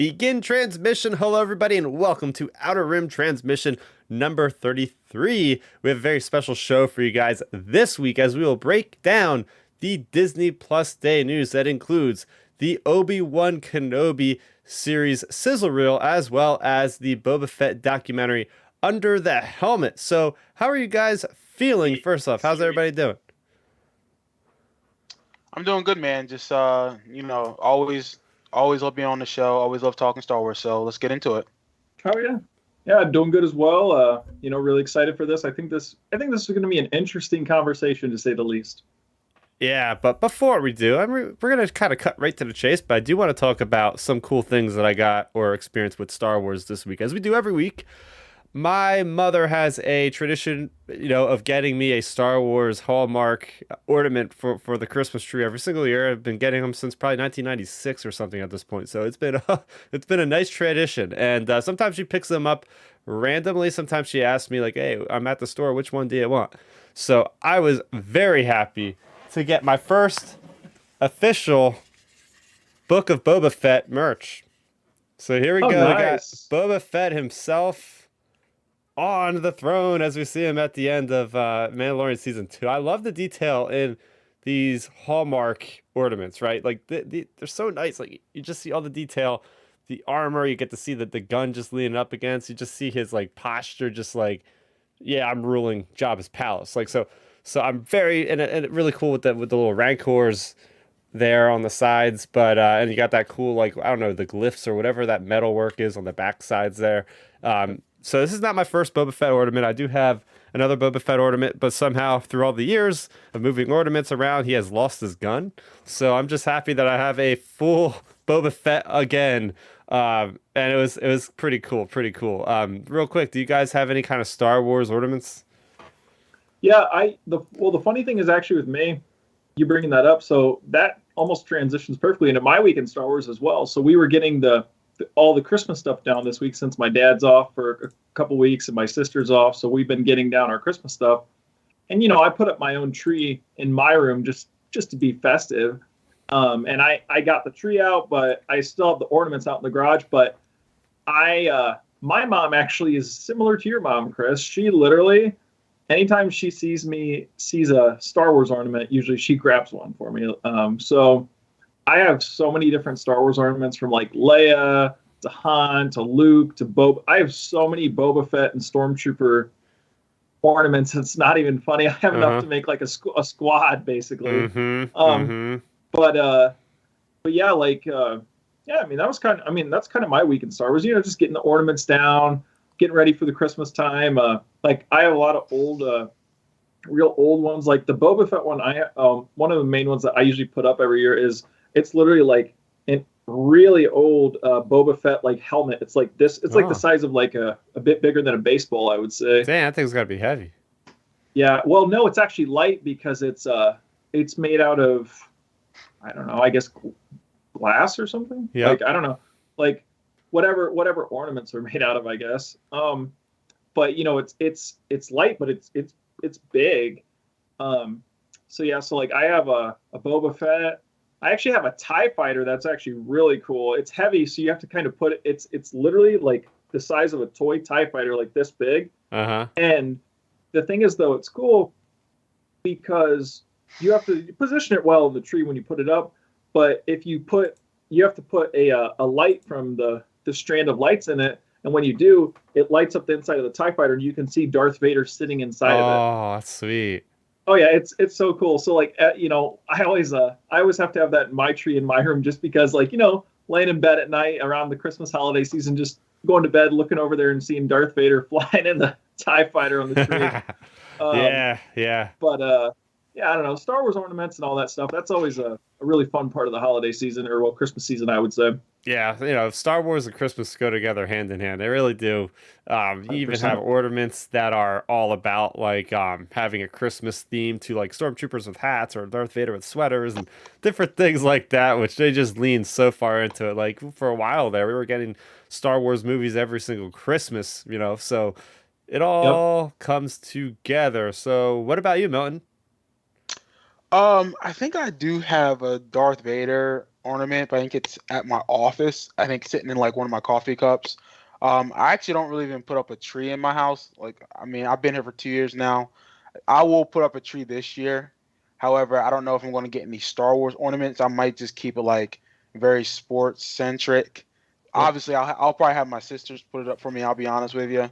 Begin transmission. Hello, everybody, and welcome to Outer Rim transmission number 33. We have a very special show for you guys this week as we will break down the Disney Plus Day news that includes the Obi-Wan Kenobi series sizzle reel as well as the Boba Fett documentary Under the Helmet. So, how are you guys feeling? First off, how's everybody doing? I'm doing good, man. Just always love being on the show. Always love talking Star Wars. So let's get into it. Oh yeah, yeah, doing good as well. Really excited for this. I think this is going to be an interesting conversation to say the least. Yeah, but before we do, we're going to kind of cut right to the chase, but I do want to talk about some cool things that I got or experienced with Star Wars this week. As we do every week, my mother has a tradition, of getting me a Star Wars Hallmark ornament for the Christmas tree every single year. I've been getting them since probably 1996 or something at this point. So it's been a nice tradition. And sometimes she picks them up randomly. Sometimes she asks me like, "Hey, I'm at the store. Which one do you want?" So I was very happy to get my first official Book of Boba Fett merch. So here we go. Nice. We got Boba Fett himself on the throne as we see him at the end of Mandalorian season 2. I love the detail in these Hallmark ornaments, right? Like they're so nice. Like you just see all the detail, the armor. You get to see the gun just leaning up against. You just see his like posture, just like, yeah, I'm ruling Jabba's palace. Like so I'm very and really cool with the little rancors there on the sides, but and you got that cool, like, I don't know, the glyphs or whatever that metal work is on the back sides there. So this is not my first Boba Fett ornament. I do have another Boba Fett ornament, but somehow through all the years of moving ornaments around, he has lost his gun. So I'm just happy that I have a full Boba Fett again. And it was pretty cool, real quick, do you guys have any kind of Star Wars ornaments? Yeah, the funny thing is actually with me, you bringing that up, so that almost transitions perfectly into my week in Star Wars as well. So we were getting all the Christmas stuff down this week since my dad's off for a couple weeks and my sister's off. So we've been getting down our Christmas stuff. And, I put up my own tree in my room just to be festive. And I got the tree out, but I still have the ornaments out in the garage. But my mom actually is similar to your mom, Chris. She literally, anytime she sees a Star Wars ornament, usually she grabs one for me. So I have so many different Star Wars ornaments, from like Leia to Han to Luke to Boba. I have so many Boba Fett and Stormtrooper ornaments. It's not even funny. I have enough to make like a squad basically. But yeah, like yeah. I mean, that's kind of my week in Star Wars. Just getting the ornaments down, getting ready for the Christmas time. Like I have a lot of old, real old ones. Like the Boba Fett one. One of the main ones that I usually put up every year is. It's literally like a really old Boba Fett like helmet. It's like this. It's like the size of like a bit bigger than a baseball, I would say. Damn, that thing's got to be heavy. Yeah. Well, no, it's actually light because it's made out of, I don't know, I guess glass or something. Yeah. Like I don't know, like whatever ornaments are made out of, I guess. But it's light, but it's big. So yeah. So like I have a Boba Fett. I actually have a TIE fighter that's actually really cool. It's heavy, so you have to kind of put it. It's literally like the size of a toy TIE fighter, like this big. And the thing is, though, it's cool because you have to position it well in the tree when you put it up. But if you have to put a light from the strand of lights in it, and when you do, it lights up the inside of the TIE fighter, and you can see Darth Vader sitting inside of it. Oh, that's sweet. Oh yeah, it's so cool. So like, I always have to have that in my tree in my room, just because, like, laying in bed at night around the Christmas holiday season, just going to bed, looking over there and seeing Darth Vader flying in the TIE fighter on the tree. Yeah. But yeah, I don't know, Star Wars ornaments and all that stuff. That's always a really fun part of the holiday season, or Christmas season, I would say. Yeah, Star Wars and Christmas go together hand in hand. They really do. You even have ornaments that are all about like having a Christmas theme, to like stormtroopers with hats or Darth Vader with sweaters and different things like that, which they just lean so far into it. Like for a while there, we were getting Star Wars movies every single Christmas, so it all comes together. So what about you, Milton? I think I do have a Darth Vader ornament, but I think it's at my office. I think sitting in like one of my coffee cups. I actually don't really even put up a tree in my house. Like, I mean, I've been here for 2 years now. I will put up a tree this year. However, I don't know if I'm going to get any Star Wars ornaments. I might just keep it like very sports centric. Yeah. Obviously, I'll probably have my sisters put it up for me. I'll be honest with you.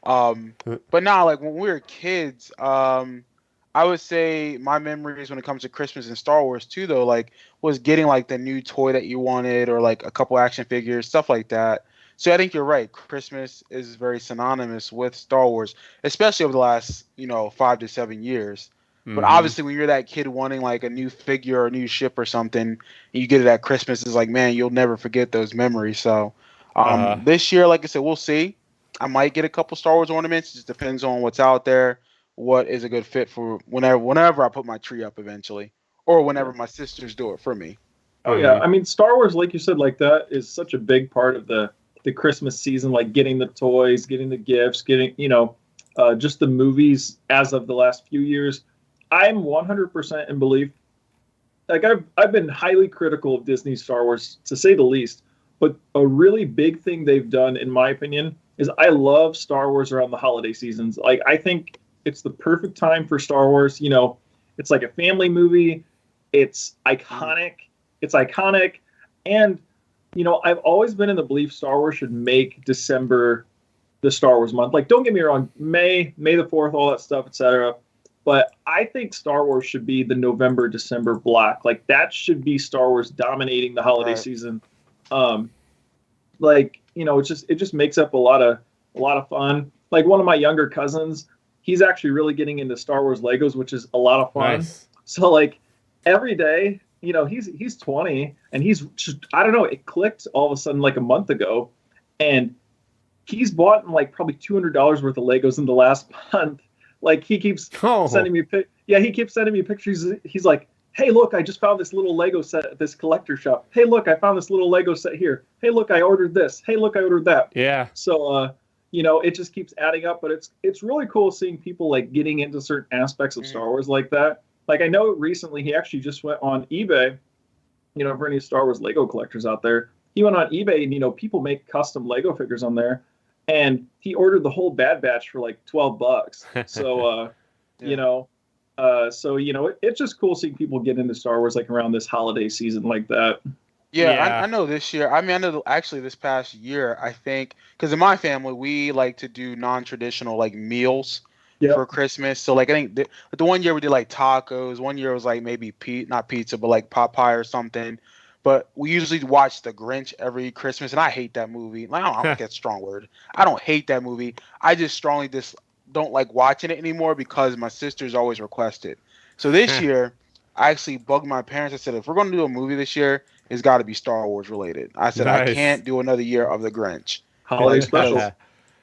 But now, like when we were kids, I would say my memories when it comes to Christmas and Star Wars too, though, like was getting like the new toy that you wanted or like a couple action figures, stuff like that. So I think you're right. Christmas is very synonymous with Star Wars, especially over the last, 5 to 7 years. But obviously, when you're that kid wanting like a new figure or a new ship or something, and you get it at Christmas, it's like, man, you'll never forget those memories. So this year, like I said, we'll see. I might get a couple Star Wars ornaments. It just depends on what's out there, what is a good fit for whenever I put my tree up eventually, or whenever my sisters do it for me. Oh yeah, I mean, Star Wars, like you said, like that is such a big part of the Christmas season. Like getting the toys, getting the gifts, getting just the movies. As of the last few years, I'm 100% in belief. Like I've been highly critical of Disney Star Wars, to say the least. But a really big thing they've done, in my opinion, is I love Star Wars around the holiday seasons. Like I think it's the perfect time for Star Wars. It's like a family movie. It's iconic. And I've always been in the belief Star Wars should make December the Star Wars month. Like, don't get me wrong, May the 4th, all that stuff, etc. But I think Star Wars should be the November, December block. Like that should be Star Wars dominating the holiday season. It just makes up a lot of fun. Like one of my younger cousins, he's actually really getting into Star Wars Legos, which is a lot of fun. Nice. So like every day, he's 20 and he's just, I don't know, it clicked all of a sudden like a month ago, and he's bought like probably $200 worth of Legos in the last month. Like he keeps sending me pictures. He's like, hey, look, I just found this little Lego set at this collector shop. Hey, look, I found this little Lego set here. Hey, look, I ordered this. Hey, look, I ordered that. Yeah. So, it just keeps adding up. But it's really cool seeing people like getting into certain aspects of Star Wars like that. Like I know recently he actually just went on eBay, for any Star Wars Lego collectors out there. He went on eBay and, people make custom Lego figures on there. And he ordered the whole Bad Batch for like $12. So, it's just cool seeing people get into Star Wars like around this holiday season like that. Yeah. I know this year. I mean, I know actually this past year, I think, because in my family, we like to do non-traditional like meals for Christmas. So like, I think the one year we did like tacos. One year it was like maybe not pizza, but like pot pie or something. But we usually watch The Grinch every Christmas, and I hate that movie. Like, I don't think that's a strong word. I don't hate that movie. I just strongly don't like watching it anymore because my sisters always request it. So this year, I actually bugged my parents. I said, if we're going to do a movie this year, it's got to be Star Wars related. I said, I can't do another year of The Grinch. Holiday specials.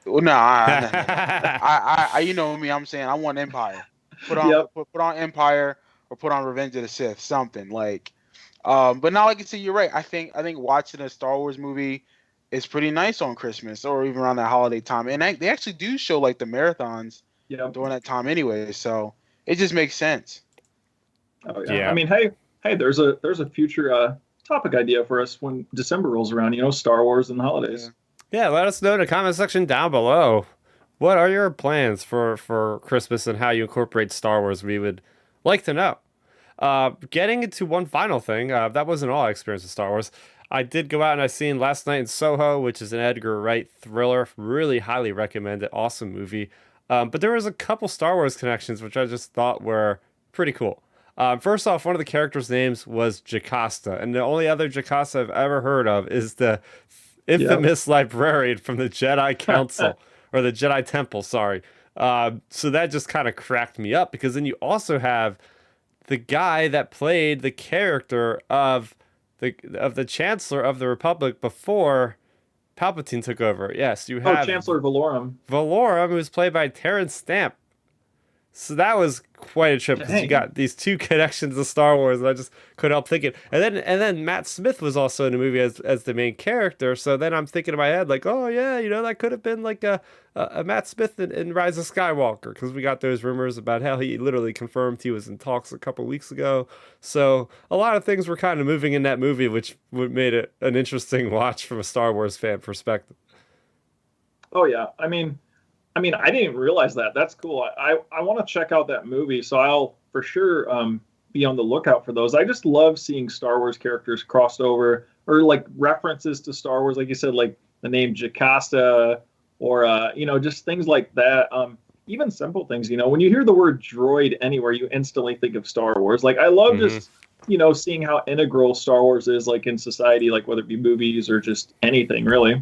Well, no, I you know me. I'm saying I want Empire. Put on Empire or put on Revenge of the Sith. Something like. But now, like I said, you're right. I think watching a Star Wars movie is pretty nice on Christmas or even around that holiday time. And they actually do show like the marathons during that time anyway. So it just makes sense. Oh yeah. I mean, hey, there's a future topic idea for us when December rolls around. Star Wars and the holidays. Yeah, let us know in the comment section down below. What are your plans for Christmas and how you incorporate Star Wars? We would like to know. Getting into one final thing, that wasn't all I experienced with Star Wars. I did go out and I seen Last Night in Soho, which is an Edgar Wright thriller. Really highly recommend it. Awesome movie. But there was a couple Star Wars connections, which I just thought were pretty cool. First off, one of the characters' names was Jocasta, and the only other Jocasta I've ever heard of is the infamous librarian from the Jedi Council, or the Jedi Temple, sorry. So that just kind of cracked me up, because then you also have the guy that played the character of the Chancellor of the Republic before Palpatine took over. Yes, you have Chancellor Valorum. Valorum, who was played by Terrence Stamp. So that was quite a trip because you got these two connections to Star Wars, and I just couldn't help thinking. And then Matt Smith was also in the movie as the main character. So then I'm thinking in my head like, oh yeah, that could have been like a Matt Smith in Rise of Skywalker, because we got those rumors about how he literally confirmed he was in talks a couple weeks ago. So a lot of things were kind of moving in that movie, which made it an interesting watch from a Star Wars fan perspective. Oh yeah, I didn't realize that. That's cool. I want to check out that movie, so I'll for sure be on the lookout for those. I just love seeing Star Wars characters crossed over, or like references to Star Wars, like you said, like the name Jocasta, or just things like that. Even simple things. When you hear the word droid anywhere, you instantly think of Star Wars. Like I love just seeing how integral Star Wars is, like in society, like whether it be movies or just anything really.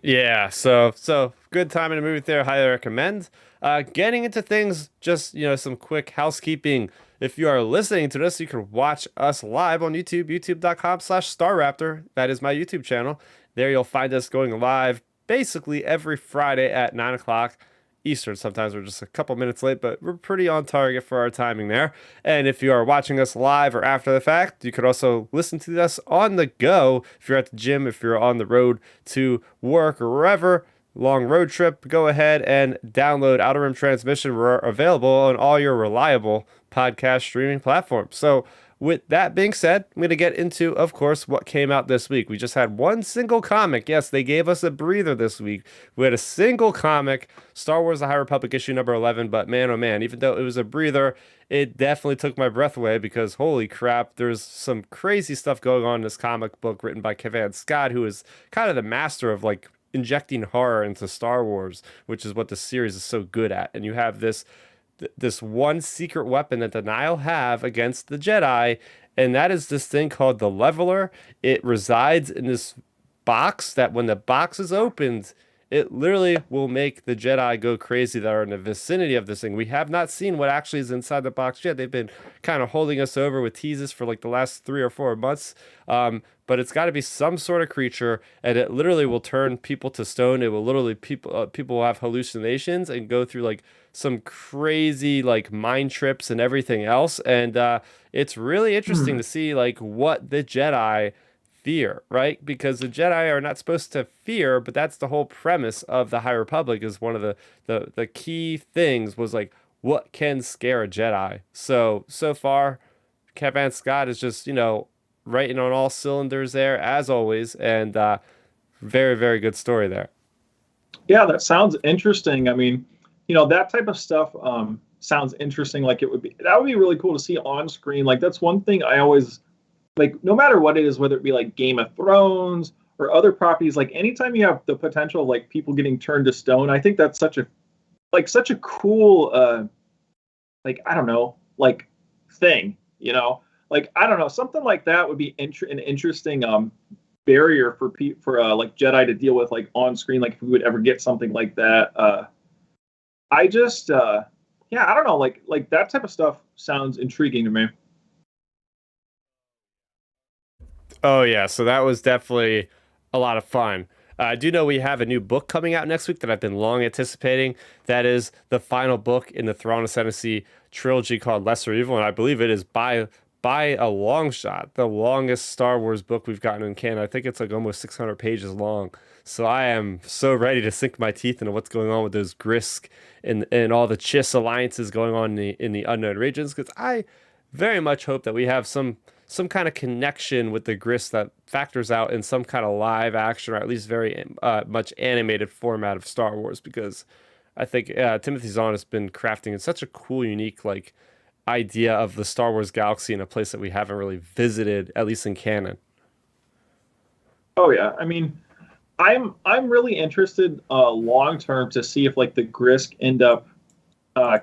Yeah, so good time in a movie theater. Highly recommend. Getting into things, just some quick housekeeping. If you are listening to this, you can watch us live on YouTube, youtube.com/Starrapter. That is my YouTube channel. There you'll find us going live basically every Friday at 9 o'clock Eastern. Sometimes we're just a couple minutes late, but we're pretty on target for our timing there. And if you are watching us live or after the fact, you could also listen to us on the go. If you're at the gym, if you're on the road to work or wherever, long road trip, go ahead and download Outer Rim Transmission. We're available on all your reliable podcast streaming platforms. So with that being said, I'm going to get into, of course, what came out this week. We just had one single comic. Yes, they gave us a breather this week. We had a single comic, Star Wars The High Republic issue number 11, but man, oh man, even though it was a breather, it definitely took my breath away because holy crap, there's some crazy stuff going on in this comic book written by Kevin Scott, who is kind of the master of like injecting horror into Star Wars, which is what the series is so good at. And you have this one secret weapon that the Nihil have against the Jedi, and that is this thing called the Leveler. It resides in this box that when the box is opened, it literally will make the Jedi go crazy that are in the vicinity of this thing. We have not seen what actually is inside the box yet. They've been kind of holding us over with teases for like the last 3 or 4 months. But it's got to be some sort of creature, and it literally will turn people to stone. It will literally people will have hallucinations and go through like some crazy like mind trips and everything else. And it's really interesting to see like what the Jedi fear, right? Because the Jedi are not supposed to fear, but that's the whole premise of the High Republic. Is one of the key things was like what can scare a Jedi. So far, Kevin Scott is just writing on all cylinders there as always, and very, very good story there. Yeah, that sounds interesting. I mean, that type of stuff sounds interesting. Like that would be really cool to see on screen. Like that's one thing I always like, no matter what it is, whether it be like Game of Thrones or other properties, like anytime you have the potential of like people getting turned to stone, I think that's such a cool like, I don't know, like thing, like, I don't know, something like that would be an interesting barrier for like Jedi to deal with like on screen, like if we would ever get something like that. I just yeah, I don't know, like that type of stuff sounds intriguing to me. Oh yeah, so that was definitely a lot of fun. I do know we have a new book coming out next week that I've been long anticipating. That is the final book in the Throne of Ascendancy trilogy called Lesser Evil, and I believe it is by a long shot the longest Star Wars book we've gotten in canon. I think it's like almost 600 pages long. So I am so ready to sink my teeth into what's going on with those Grisk and all the Chiss alliances going on in the unknown regions, because I very much hope that we have some kind of connection with the Grisk that factors out in some kind of live action or at least very much animated format of Star Wars, because I think Timothy Zahn has been crafting in such a cool, unique like idea of the Star Wars galaxy in a place that we haven't really visited, at least in canon. Oh yeah, I mean, I'm really interested long term to see if like the Grisk end up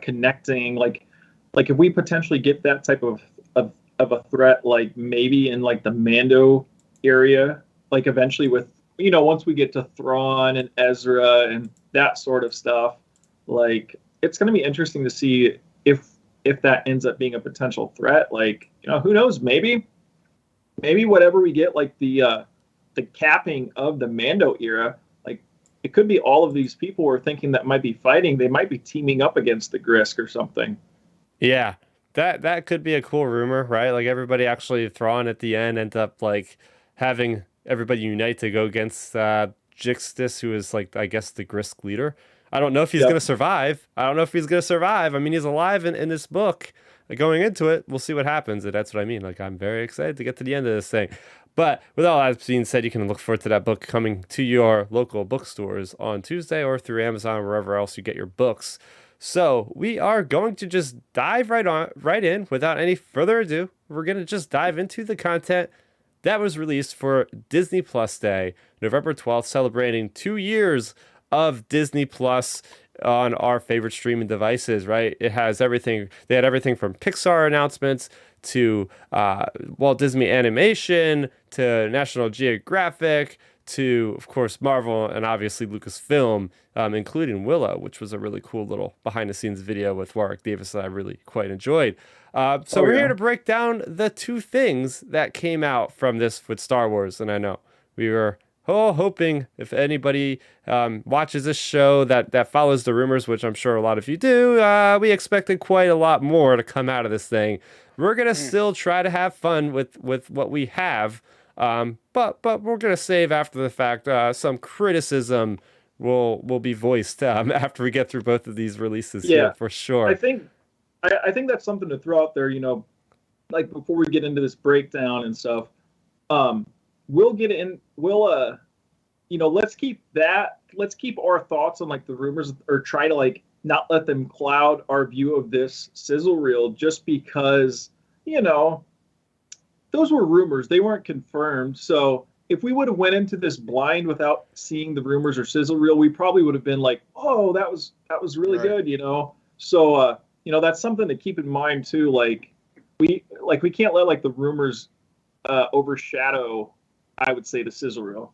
connecting, like if we potentially get that type of a threat, like maybe in like the Mando area, like eventually with once we get to Thrawn and Ezra and that sort of stuff, like it's going to be interesting to see if that ends up being a potential threat. Like who knows, maybe whatever we get, like the capping of the Mando era, like it could be all of these people we're thinking that might be fighting. They might be teaming up against the Grisk or something. Yeah, that could be a cool rumor, right? Like everybody actually Thrawn at the end end up like having everybody unite to go against Jixtis, who is like I guess the Grisk leader. I don't know if he's Yep. gonna survive. I mean, he's alive in this book. Going into it, we'll see what happens, and that's what I mean. Like I'm very excited to get to the end of this thing. But with all that being said, you can look forward to that book coming to your local bookstores on Tuesday or through Amazon, wherever else you get your books. So we are going to just dive right in without any further ado. We're going to just dive into the content that was released for Disney Plus Day, November 12th, celebrating 2 years of Disney Plus on our favorite streaming devices, right? It has everything. They had everything from Pixar announcements to Walt Disney Animation to National Geographic to, of course, Marvel and obviously Lucasfilm, including Willow, which was a really cool little behind-the-scenes video with Warwick Davis that I really quite enjoyed. We're here to break down the two things that came out from this with Star Wars, and I know we were hoping if anybody watches this show that follows the rumors, which I'm sure a lot of you do, we expected quite a lot more to come out of this thing. We're going to still try to have fun with what we have, but we're going to save after the fact. Some criticism will be voiced after we get through both of these releases here, for sure. I think that's something to throw out there, like before we get into this breakdown and stuff. Let's keep our thoughts on like the rumors, or try to like not let them cloud our view of this sizzle reel, just because, those were rumors. They weren't confirmed. So if we would have went into this blind without seeing the rumors or sizzle reel, we probably would have been like, oh, that was really good, So, that's something to keep in mind too. Like we can't let like the rumors overshadow, I would say, the sizzle reel.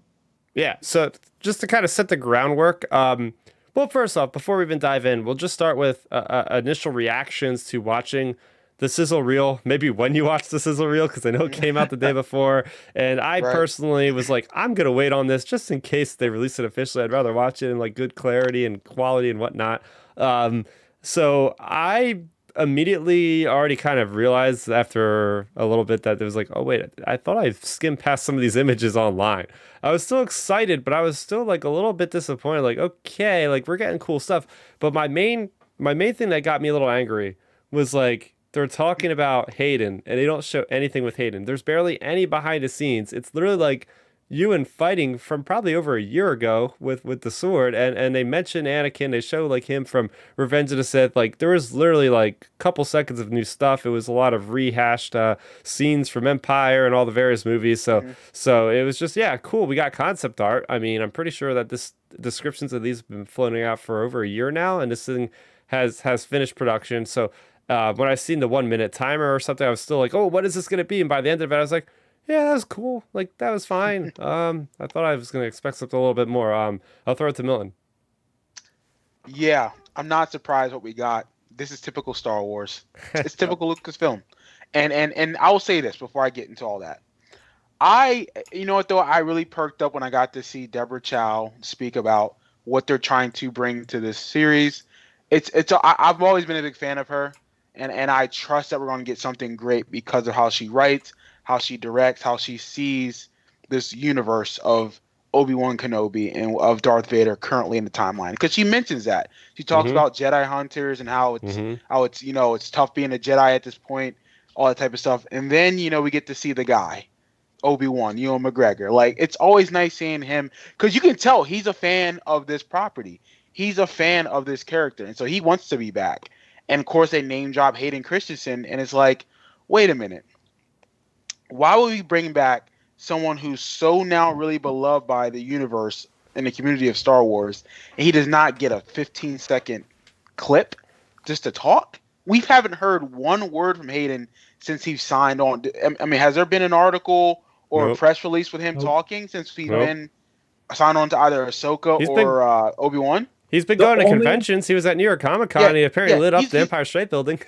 Yeah, so just to kind of set the groundwork, well, first off, before we even dive in, we'll just start with initial reactions to watching the sizzle reel, maybe when you watched the sizzle reel, because I know it came out the day before, and I personally was like, I'm going to wait on this just in case they release it officially. I'd rather watch it in like good clarity and quality and whatnot. So I immediately already kind of realized after a little bit that it was like, oh wait, I thought I skimmed past some of these images online. I was still excited, but I was still like a little bit disappointed. Like, okay, like we're getting cool stuff. But my main thing that got me a little angry was like they're talking about Hayden and they don't show anything with Hayden. There's barely any behind the scenes. It's literally like Ewan fighting from probably over a year ago with the sword, and they mention Anakin. They show like him from Revenge of the Sith. Like there was literally like a couple seconds of new stuff. It was a lot of rehashed scenes from Empire and all the various movies. So it was just, yeah, cool. We got concept art. I mean, I'm pretty sure that this descriptions of these have been floating out for over a year now, and this thing has finished production. So when I seen the 1 minute timer or something, I was still like, oh, what is this going to be? And by the end of it, I was like, yeah, that was cool. Like, that was fine. I thought I was going to expect something a little bit more. I'll throw it to Milton. Yeah, I'm not surprised what we got. This is typical Star Wars. It's typical Lucasfilm. And I will say this before I get into all that. You know what, though? I really perked up when I got to see Deborah Chow speak about what they're trying to bring to this series. I've always been a big fan of her, and I trust that we're going to get something great because of how she writes, how she directs, how she sees this universe of Obi-Wan Kenobi and of Darth Vader currently in the timeline. Because she mentions that. She talks about Jedi hunters and how it's it's tough being a Jedi at this point, all that type of stuff. And then, we get to see the guy, Obi-Wan, Ewan McGregor. Like, it's always nice seeing him because you can tell he's a fan of this property. He's a fan of this character. And so he wants to be back. And of course, they name drop Hayden Christensen. And it's like, wait a minute. Why would we bring back someone who's so now really beloved by the universe and the community of Star Wars, and he does not get a 15-second clip just to talk? We haven't heard one word from Hayden since he signed on. I mean, has there been an article or a press release with him talking since he's been signed on to either Ahsoka or Obi-Wan? He's been going to conventions. He was at New York Comic Con. And he apparently lit up the Empire State Building.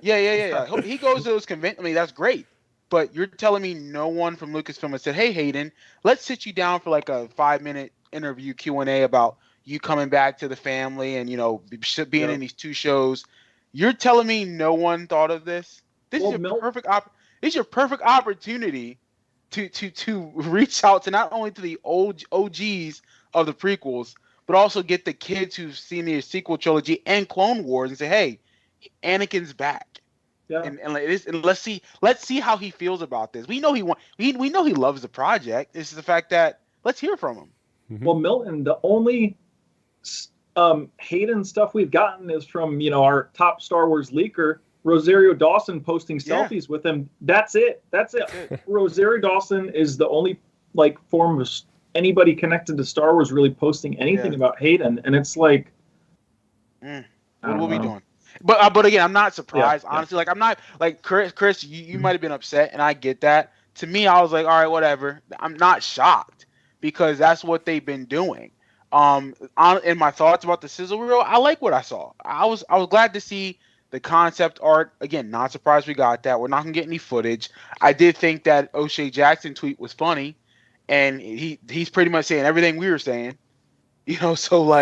Yeah. He goes to those conventions. I mean, that's great. But you're telling me no one from Lucasfilm has said, hey, Hayden, let's sit you down for like a 5-minute interview Q&A about you coming back to the family and being in these 2 shows. You're telling me no one thought of this? This is your perfect opportunity to reach out to not only to the old OGs of the prequels, but also get the kids who've seen the sequel trilogy and Clone Wars and say, hey, Anakin's back. Yeah. And let's see how he feels about this. We know we know he loves the project. It's the fact that let's hear from him. Mm-hmm. Well, Milton, the only Hayden stuff we've gotten is from our top Star Wars leaker, Rosario Dawson, posting selfies with him. That's it. Rosario Dawson is the only form of anybody connected to Star Wars really posting anything about Hayden, and it's like, what will we be doing? But again, I'm not surprised. Honestly, I'm not Chris. You might have been upset, and I get that. To me, I was like, all right, whatever. I'm not shocked because that's what they've been doing. In my thoughts about the sizzle reel, I like what I saw. I was glad to see the concept art. Again, not surprised we got that. We're not gonna get any footage. I did think that O'Shea Jackson tweet was funny, and he's pretty much saying everything we were saying. So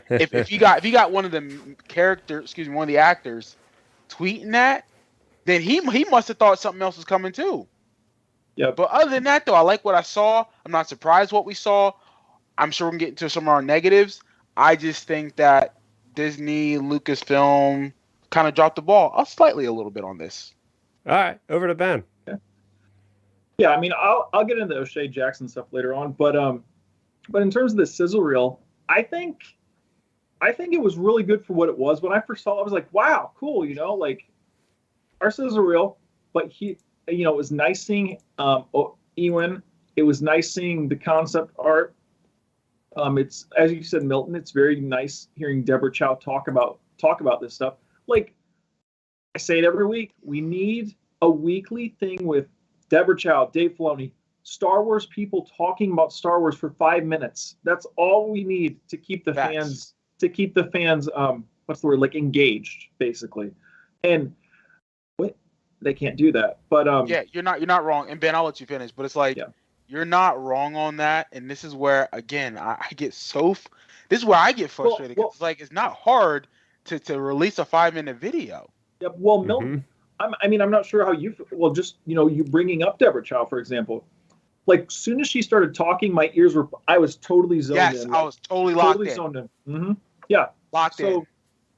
if you got one of the one of the actors tweeting that, then he must have thought something else was coming too. Yeah. But other than that, though, I like what I saw. I'm not surprised what we saw. I'm sure we're gonna get into some of our negatives. I just think that Disney, Lucasfilm kind of dropped the ball a little bit on this. All right, over to Ben. Yeah, I mean, I'll get into O'Shea Jackson stuff later on, but in terms of the sizzle reel, I think it was really good for what it was. When I first saw it, I was like, wow, cool, our sizzle reel. But it was nice seeing Ewan. It was nice seeing the concept art. It's, as you said, Milton, it's very nice hearing Deborah Chow talk about this stuff. Like I say it every week, we need a weekly thing with Deborah Chow, Dave Filoni, Star Wars people talking about Star Wars for 5 minutes. That's all we need to keep the fans what's the word, engaged, basically. And they can't do that. But you're not wrong. And Ben, I'll let you finish, but it's you're not wrong on that. And this is where again I get this is where I get frustrated. Well, it's not hard to release a 5-minute video. Yeah, well, Milton, I'm not sure how you feel. Well, just you bringing up Deborah Chow, for example. Soon as she started talking, my ears I was totally zoned in. Yes, I was totally locked in. Zoned in. Mm-hmm. Yeah. Locked in.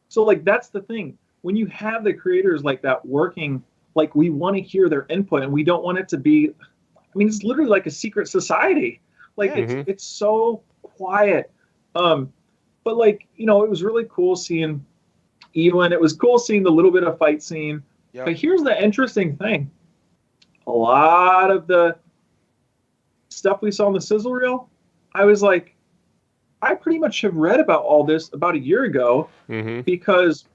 So that's the thing. When you have the creators like that working, we want to hear their input, and we don't want it to be, it's literally like a secret society. It's so quiet. But it was really cool seeing Ewan. It was cool seeing the little bit of fight scene. Yep. But here's the interesting thing. A lot of the stuff we saw in the sizzle reel, I was like, I pretty much have read about all this about a year ago because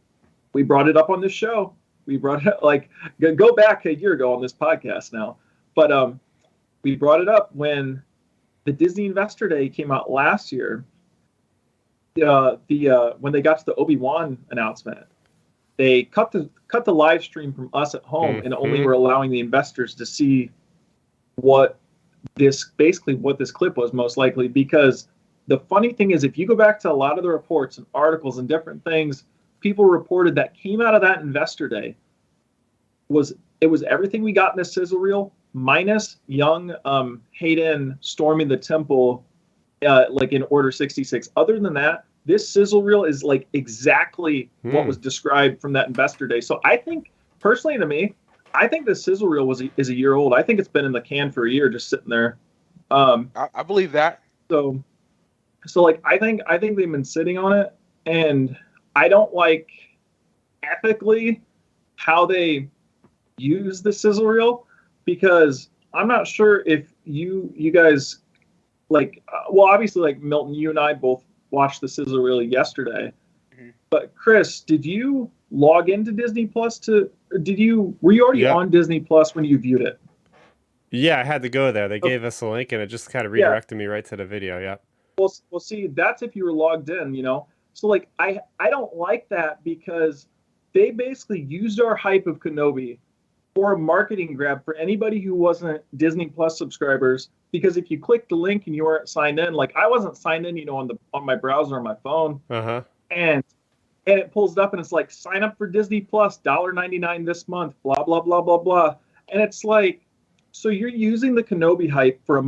we brought it up on this show. We brought it go back a year ago on this podcast now. But we brought it up when the Disney Investor Day came out last year. When they got to the Obi-Wan announcement, they cut the live stream from us at home and only were allowing the investors to see what this clip was, most likely. Because the funny thing is, if you go back to a lot of the reports and articles and different things, people reported that came out of that Investor Day was everything we got in the sizzle reel minus young Hayden storming the temple in Order 66. Other than that, this sizzle reel is exactly what was described from that Investor Day. So I think, personally to me, I think the sizzle reel is a year old. I think it's been in the can for a year, just sitting there. I believe that. So I think they've been sitting on it, and I don't like ethically how they use the sizzle reel, because I'm not sure if you guys obviously Milton, you and I both watched the sizzle reel yesterday. But Chris, did you log into Disney Plus were you already on Disney Plus when you viewed it? Yeah, I had to go there. They gave us a link and it just kind of redirected me right to the video. Yeah. Well, see, that's if you were logged in, So I don't like that, because they basically used our hype of Kenobi or a marketing grab for anybody who wasn't Disney Plus subscribers. Because if you click the link and you weren't signed in, like I wasn't signed in, on my browser on my phone, and it pulls it up and it's like, sign up for Disney Plus, $1.99 this month, blah blah blah blah blah, and it's like, so you're using the Kenobi hype for a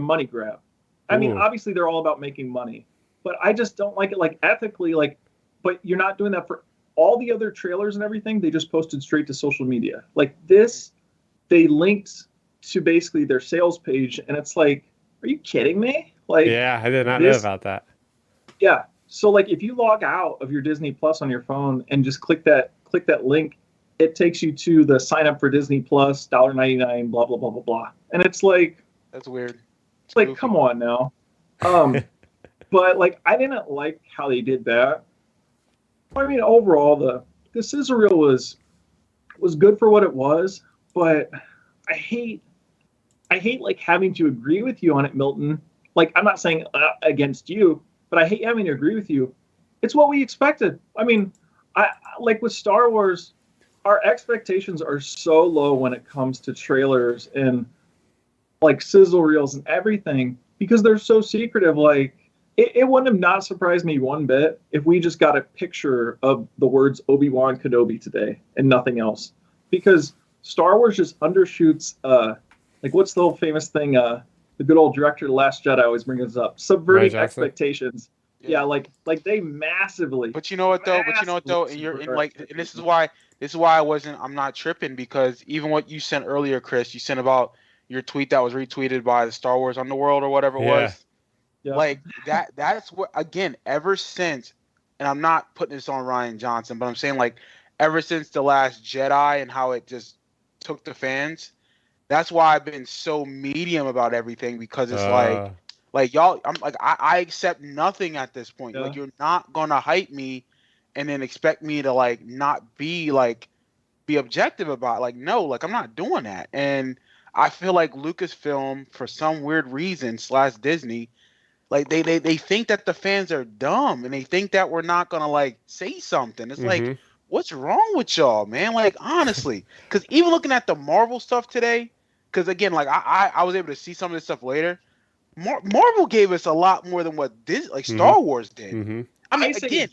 money grab. I mean, obviously they're all about making money, but I just don't like it, like ethically, like, but you're not doing that for all the other trailers and everything. They just posted straight to social media. Like this, they linked to basically their sales page, and it's like, are you kidding me? Like, yeah, I did not know about that. Yeah. So like if you log out of your Disney Plus on your phone and just click that link, it takes you to the sign up for Disney Plus, $1.99, blah blah blah blah blah. And it's like, That's weird. it's like, come on now. But like I didn't like how they did that. I mean, overall the sizzle reel was good for what it was, but I hate like having to agree with you on it, Milton. Like, I'm not saying against you, but I hate having to agree with you. It's what we expected. I mean, I like with Star Wars, our expectations are so low when it comes to trailers and like sizzle reels and everything because they're so secretive. Like, it wouldn't have not surprised me one bit if we just got a picture of the words Obi-Wan Kenobi today and nothing else. Because Star Wars just undershoots, like, what's the whole famous thing? The good old director, The Last Jedi, always brings us up. Subverting expectations. Yeah, like they massively. But you know what though? And you're in like, and this is why I'm not tripping, because even what you sent earlier, Chris, you sent about your tweet that was retweeted by the Star Wars Underworld or whatever it was. Yeah. Like that's what, again, ever since, and I'm not putting this on Rian Johnson, but I'm saying like ever since The Last Jedi and how it just took the fans, that's why I've been so medium about everything, because it's like y'all, I'm like, I accept nothing at this point. Yeah. Like, you're not gonna hype me and then expect me to like not be objective about it. Like, no, like I'm not doing that. And I feel like Lucasfilm, for some weird reason, / Disney, like they think that the fans are dumb and they think that we're not gonna like say something. It's like, what's wrong with y'all, man? Like, honestly, because even looking at the Marvel stuff today, because again, like I was able to see some of this stuff later. Marvel gave us a lot more than what Star Wars did. I mean, again,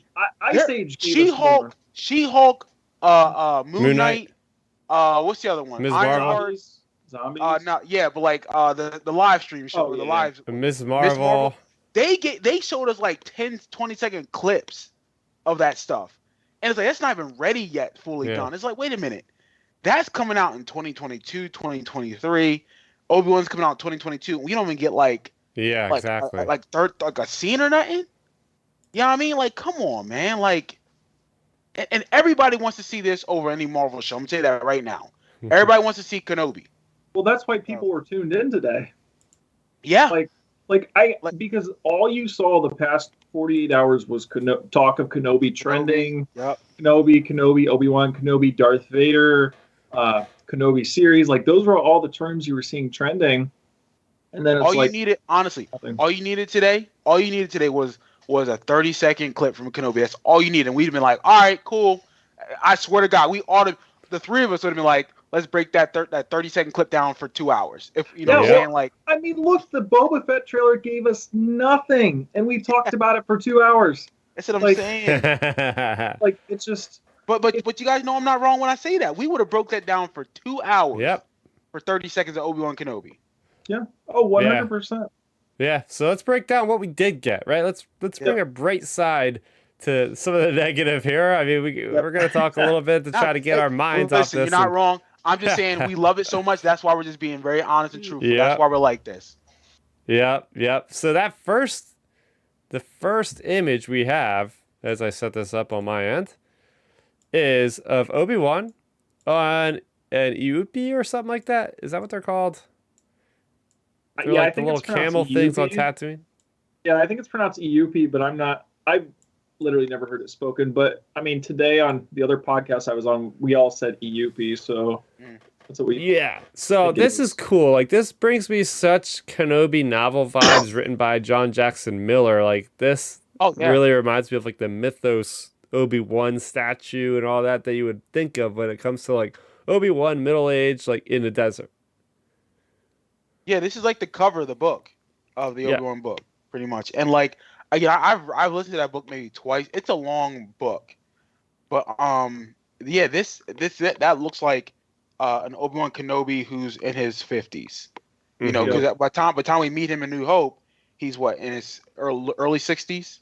She-Hulk, Moon Knight, what's the other one? Ms. Marvel. Zombies. No, yeah, but like the live stream show, the live. Ms. Marvel. They showed us like 10, 20-second clips of that stuff, and it's like that's not even ready yet, fully done. It's like, wait a minute, that's coming out in 2022, 2023. Obi-Wan's coming out in 2022. We don't even get exactly like a scene or nothing. You know what I mean? Like, come on, man. Like, and everybody wants to see this over any Marvel show. I'm gonna tell you that right now. Everybody wants to see Kenobi. Well, that's why people were tuned in today. Yeah. Because all you saw the past 48 hours was talk of Kenobi trending. Yep. Kenobi, Obi-Wan Kenobi, Darth Vader, Kenobi series. Like, those were all the terms you were seeing trending. And then it's you needed, honestly, all you needed today was a 30-second clip from Kenobi. That's all you needed. And we'd have been like, all right, cool. I swear to God, the three of us would have been like, let's break that 30-second clip down for 2 hours. If you know what I'm saying, like, I mean, look, the Boba Fett trailer gave us nothing, and we talked about it for 2 hours. That's what I'm saying. Like, it's just. But you guys know I'm not wrong when I say that. We would have broke that down for 2 hours. Yep. For 30 seconds of Obi-Wan Kenobi. Yeah. Oh, 100%. Yeah. So let's break down what we did get, right? Let's bring a bright side to some of the negative here. I mean, we're going to talk a little bit to try to get our minds off this. You're not wrong. I'm just saying we love it so much. That's why we're just being very honest and truthful. That's why we're like this. Yep. So the first image we have, as I set this up on my end, is of Obi-Wan on an Iupi or something like that. Is that what they're called? They're I like the think little camel things on Tatooine. Yeah, I think it's pronounced Iupi, but I've literally never heard it spoken. But I mean, today on the other podcast I was on, we all said Iupi, so that's what we. Yeah, so this is cool. Like, this brings me such Kenobi novel vibes written by John Jackson Miller. Like, this really reminds me of like the Mythos Obi-Wan statue and all that you would think of when it comes to like Obi-Wan middle-aged, like in the desert. Yeah, this is like the cover of the book, of the Yeah. Obi-Wan book, pretty much. And like again, I've listened to that book maybe twice. It's a long book, but yeah, that looks like an Obi-Wan Kenobi who's in his 50s. You know, Mhm. because by the time we meet him in New Hope, he's what, in his early 60s.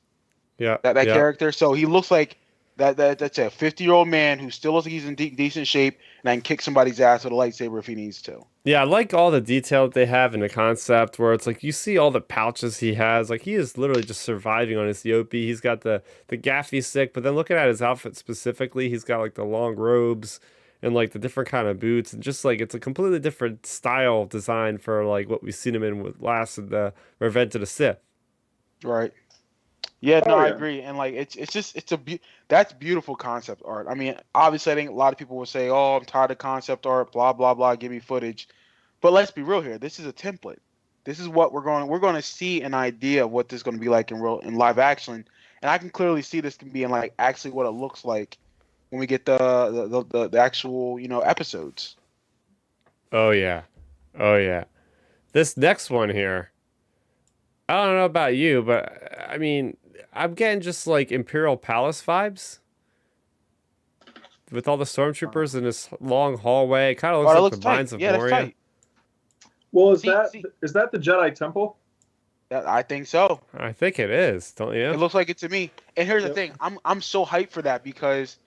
Yeah. That Yeah. character. So he looks like that's a 50-year-old man who still looks like he's in decent shape and can kick somebody's ass with a lightsaber if he needs to. Yeah, I like all the detail that they have in the concept where it's like you see all the pouches he has. Like he is literally just surviving on his Yopi. He's got the gaffy stick, but then looking at his outfit specifically, he's got like the long robes and like the different kind of boots and just like it's a completely different style design for like what we've seen him in with last of the Revenge of the Sith. Right. Yeah, no, Oh, I yeah. agree. And like that's beautiful concept art. I mean, obviously I think a lot of people will say, "Oh, I'm tired of concept art, blah blah blah, give me footage." But let's be real here. This is a template. This is what we're going to see an idea of what this is going to be like in live action. And I can clearly see this can be in like actually what it looks like when we get the actual, episodes. Oh yeah. Oh yeah. This next one here. I don't know about you, but I mean, I'm getting just like Imperial Palace vibes with all the stormtroopers in this long hallway. It kind of Oh, looks that like looks the tight. Mines of Yeah, that's Moria. tight. Well, See, is that the Jedi Temple? I think so. I think it is, don't It you? looks like it to me. And here's the Yep. thing, I'm so hyped for that because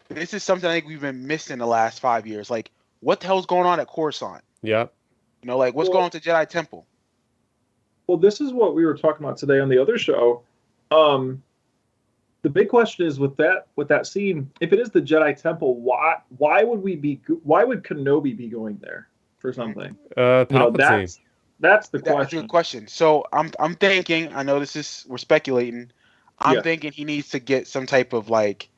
this is something I think we've been missing the last 5 years. Like, what the hell's going on at Coruscant? Yep. Like what's going Well, on to Jedi Temple? well, this is what we were talking about today on the other show. The big question is with that scene, if it is the Jedi Temple, why would Kenobi be going there for something? Palpatine. That's the That's a question. good question. So I'm thinking. I know we're speculating. I'm Yeah. thinking he needs to get some type of like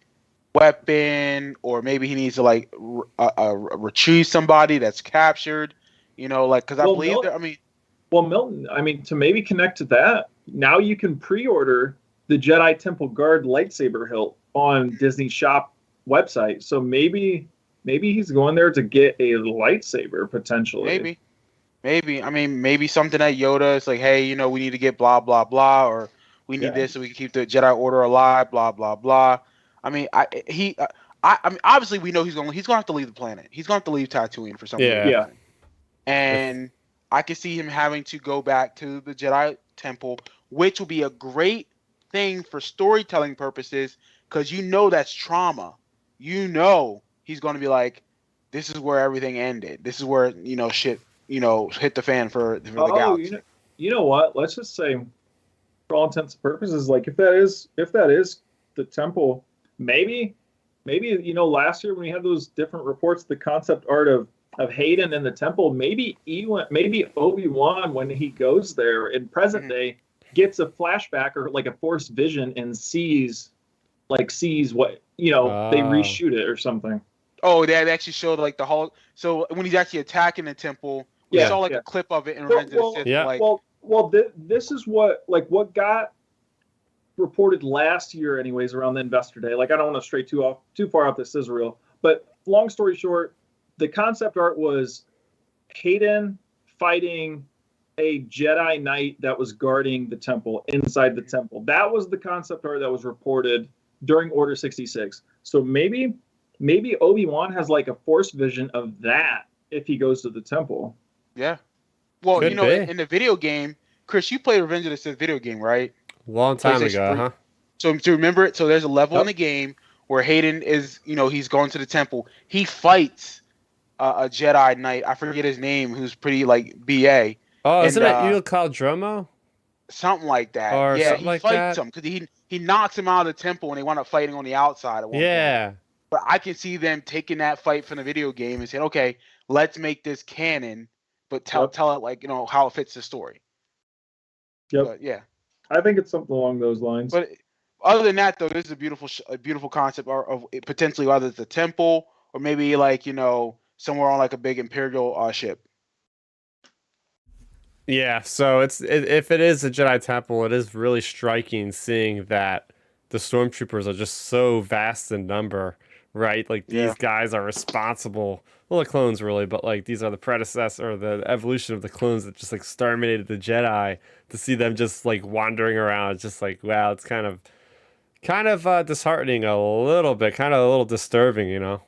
weapon, or maybe he needs to like retrieve somebody that's captured. Like because I Well, believe that. I mean, Milton, I mean, to maybe connect to that, now you can pre-order the Jedi Temple Guard lightsaber hilt on Disney Shop website. So maybe he's going there to get a lightsaber potentially. maybe. I mean, maybe something at Yoda is like, hey, we need to get blah blah blah, or we need Yeah. this so we can keep the Jedi Order alive, blah blah blah. I mean, I mean, obviously we know he's going to have to leave the planet. He's going to have to leave Tatooine for some Yeah. reason. Yeah. And I can see him having to go back to the Jedi Temple, which will be a great thing for storytelling purposes because that's trauma. He's going to be like, this is where everything ended. This is where shit hit the fan for the Oh, galaxy. you know what? Let's just say, for all intents and purposes, like if that is the temple, maybe last year when we had those different reports, the concept art of Hayden in the temple, maybe Obi-Wan when he goes there in present day gets a flashback or like a force vision and sees what they reshoot it or something. Oh, they actually showed like the whole. So when he's actually attacking the temple, we saw like a clip of it in Revenge of the Sith. Yeah. This is what got reported last year, anyways, around the investor day. Like I don't want to stray too far off the sizzle reel, but long story short, the concept art was Hayden fighting a Jedi Knight that was guarding the temple inside the temple. That was the concept art that was reported during Order 66. So maybe Obi-Wan has like a force vision of that if he goes to the temple. Yeah. Well, Could be. in the video game, Chris, you played Revenge of the Sith video game, right? Long time PlayStation ago, 3. huh? So to remember it, so there's a level in Yep. the game where Hayden is, he's going to the temple. He fights a Jedi Knight. I forget his name, who's pretty like BA. Oh, isn't And, it Eul Dromo? Something like that. Or Yeah, something he like fights that? him because he knocks him out of the temple and they wind up fighting on the outside at one point. Yeah. But I can see them taking that fight from the video game and saying, okay, let's make this canon, but tell it like, how it fits the story. Yep. But yeah. I think it's something along those lines. But other than that, though, this is a beautiful concept of potentially whether it's a temple or maybe like, somewhere on like a big Imperial ship. Yeah, so if it is a Jedi Temple, it is really striking seeing that the stormtroopers are just so vast in number right? Like these Yeah. guys are responsible. Well, the clones really, but like these are the predecessor or the evolution of the clones that just like exterminated the Jedi. To see them just like wandering around, it's just like wow, it's kind of disheartening a little bit, kind of a little disturbing, you know.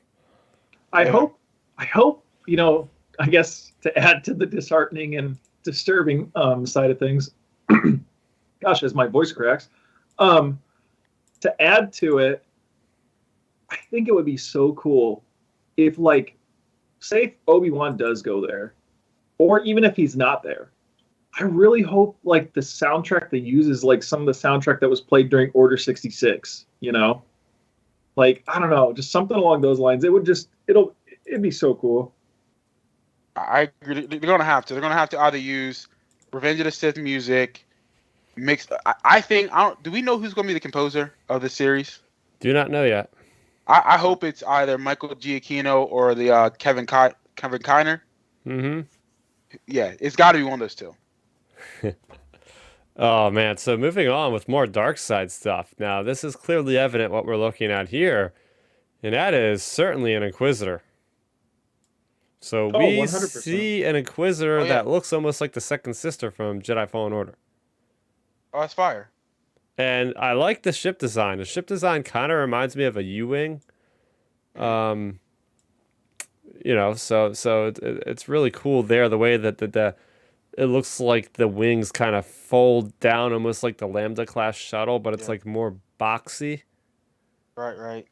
I Yeah. hope, I hope, I guess to add to the disheartening and disturbing side of things, gosh, as my voice cracks, um, to add to it, I think it would be so cool if, like, say, if Obi-Wan does go there, or even if he's not there. I really hope, like, the soundtrack they use is like some of the soundtrack that was played during Order 66. Like, I don't know, just something along those lines. It'd be so cool. I agree. They're gonna have to. They're gonna have to either use Revenge of the Sith music, mix. I think. I don't. Do we know who's gonna be the composer of the series? Do not know yet. I hope it's either Michael Giacchino or the Kevin Kiner. Mm-hmm. Yeah, it's got to be one of those two. Oh man, so moving on with more dark side stuff. Now, this is clearly evident what we're looking at here, and that is certainly an Inquisitor. So Oh, we 100%. see an Inquisitor Oh, yeah. that looks almost like the second sister from Jedi Fallen Order. Oh, that's fire. And I like the ship design. The ship design kind of reminds me of a U-wing. So it's really cool there, the way that the it looks like the wings kind of fold down almost like the Lambda class shuttle, but it's Yeah. like more boxy. Right, right.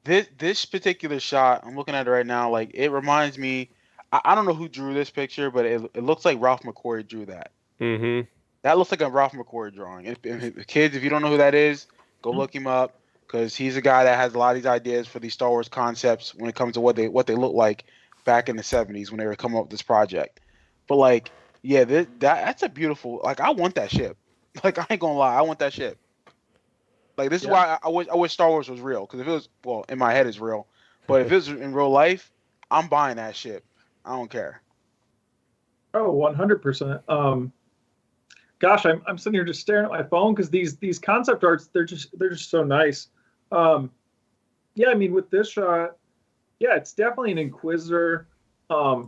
This particular shot, I'm looking at it right now. Like it reminds me. I don't know who drew this picture, but it looks like Ralph McQuarrie drew that. Mm-hmm. That looks like a Ralph McQuarrie drawing. Kids, if you don't know who that is, go look him up because he's a guy that has a lot of these ideas for these Star Wars concepts when it comes to what they look like back in the '70s when they were coming up with this project. But like, yeah, that's a beautiful. Like, I want that ship. Like, I ain't gonna lie, I want that ship. Like, this is Yeah. why I wish Star Wars was real. Because if it was, well, in my head it's real, but if it was in real life, I'm buying that ship. I don't care. Oh, 100%. Gosh, I'm sitting here just staring at my phone because these concept arts they're just so nice. Yeah, I mean with this shot, yeah, it's definitely an Inquisitor. I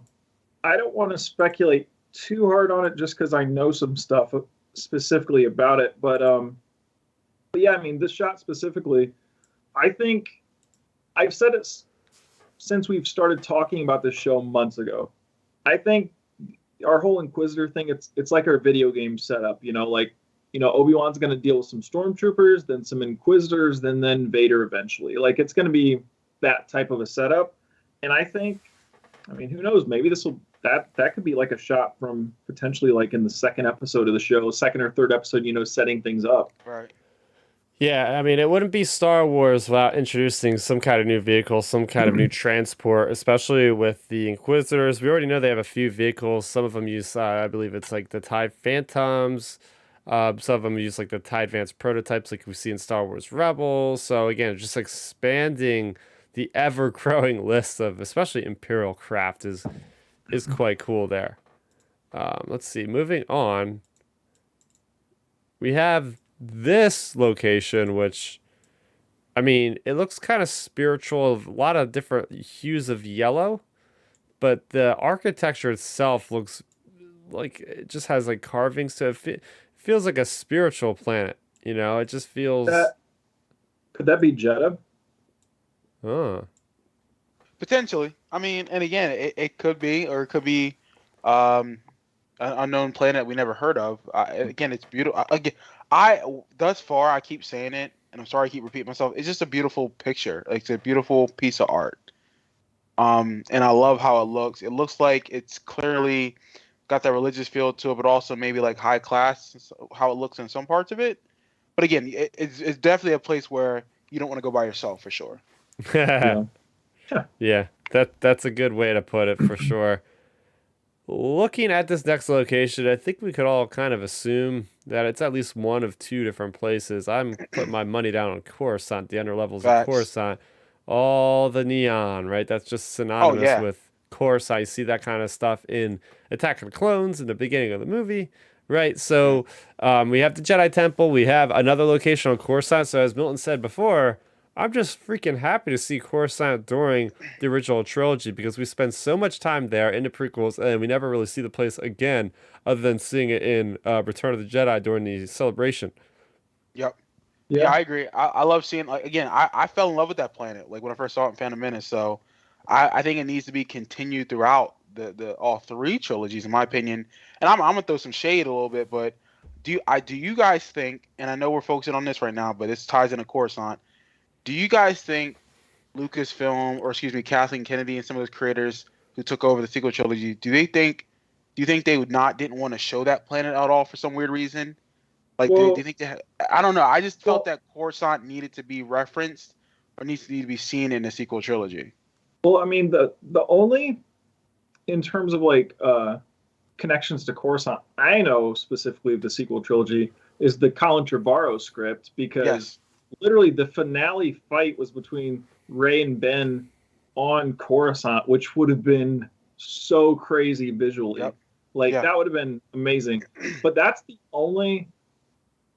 don't want to speculate too hard on it just because I know some stuff specifically about it, but yeah, I mean this shot specifically, I think I've said it since we've started talking about this show months ago. I think our whole Inquisitor thing, it's like our video game setup, Obi-Wan's going to deal with some stormtroopers, then some Inquisitors, then Vader eventually. Like it's going to be that type of a setup. And I think, I mean, who knows, maybe that could be like a shot from potentially like in the second episode of the show, second or third episode, setting things up. Right. Yeah, I mean, it wouldn't be Star Wars without introducing some kind of new vehicle, some kind of new transport, especially with the Inquisitors. We already know they have a few vehicles. Some of them use, I believe it's like the TIE Phantoms. Some of them use like the TIE Advanced prototypes like we see in Star Wars Rebels. So again, just expanding the ever-growing list of especially Imperial craft is quite cool there. Let's see, moving on. We have this location, which, I mean, it looks kind of spiritual, a lot of different hues of yellow, but the architecture itself looks like it just has like carvings to it. It feels like a spiritual planet, it just feels. Could that be Jeddah? Oh. Potentially. I mean, and again, it could be, or it could be an unknown planet we never heard of. Again, it's beautiful. Again, thus far, I keep saying it, and I'm sorry I keep repeating myself. It's just a beautiful picture. Like, it's a beautiful piece of art. And I love how it looks. It looks like it's clearly got that religious feel to it, but also maybe like high class, how it looks in some parts of it. But again, it's definitely a place where you don't want to go by yourself for sure. Yeah. Yeah, that's a good way to put it for sure. Looking at this next location, I think we could all kind of assume that it's at least one of two different places. I'm putting my money down on Coruscant, the underlevels of Facts. Coruscant. All the neon, right? That's just synonymous yeah. with Coruscant. You see that kind of stuff in Attack of the Clones in the beginning of the movie, right? So we have the Jedi Temple. We have another location on Coruscant. So as Milton said before, I'm just freaking happy to see Coruscant during the original trilogy because we spend so much time there in the prequels and we never really see the place again other than seeing it in Return of the Jedi during the celebration. Yep. Yeah, Yeah. I agree. I love seeing, like, again, I fell in love with that planet like when I first saw it in Phantom Menace. So I think it needs to be continued throughout the all three trilogies, in my opinion. And I'm gonna throw some shade a little bit, but do you guys think? And I know we're focusing on this right now, but this ties into Coruscant. Do you guys think Lucasfilm, or excuse me, Kathleen Kennedy and some of those creators who took over the sequel trilogy, do you think they didn't want to show that planet at all for some weird reason? Like, do you Well, think I don't know. I just felt well, that Coruscant needed to be referenced or needs to be seen in the sequel trilogy. well, I mean, the only in terms of like connections to Coruscant, I know specifically of the sequel trilogy is the Colin Trevorrow script because Yes. literally the finale fight was between Rey and Ben on Coruscant, which would have been so crazy visually. Yep. Like Yeah. that would have been amazing. But that's the only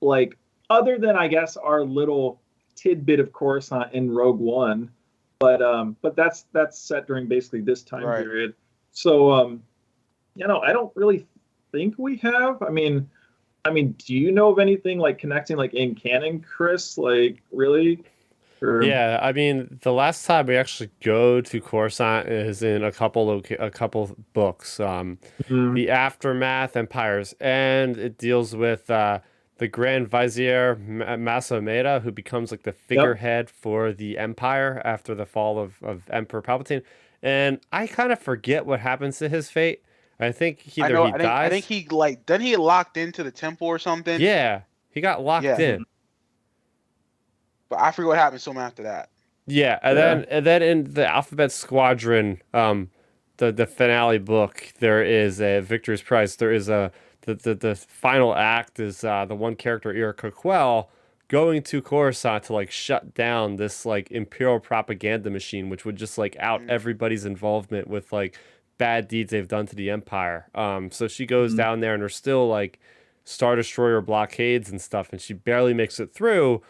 like other than I guess our little tidbit of Coruscant in Rogue One, but that's set during basically this time Right. period. So I don't really think we have. I mean, do you know of anything like connecting like in canon, Chris? Like really? Or, Yeah, I mean, the last time we actually go to Coruscant is in a couple books. Mhm. The Aftermath, Empires End. It deals with the Grand Vizier Masumeda, who becomes like the figurehead for the Empire after the fall of Emperor Palpatine. And I kind of forget what happens to his fate. I think I either know. he I think dies. he like doesn't he get locked into the temple or something? Yeah, he got locked Yeah, in. but I forget what happened soon after that. Yeah, Yeah. and then in the Alphabet Squadron, the finale book, there is a Victor's Prize. There is the final act is the one character Erica Quell going to Coruscant to like shut down this like imperial propaganda machine, which would just like out Mm. everybody's involvement with like bad deeds they've done to the Empire. So she goes Mhm. down there, and there's still like Star Destroyer blockades and stuff, and she barely makes it through.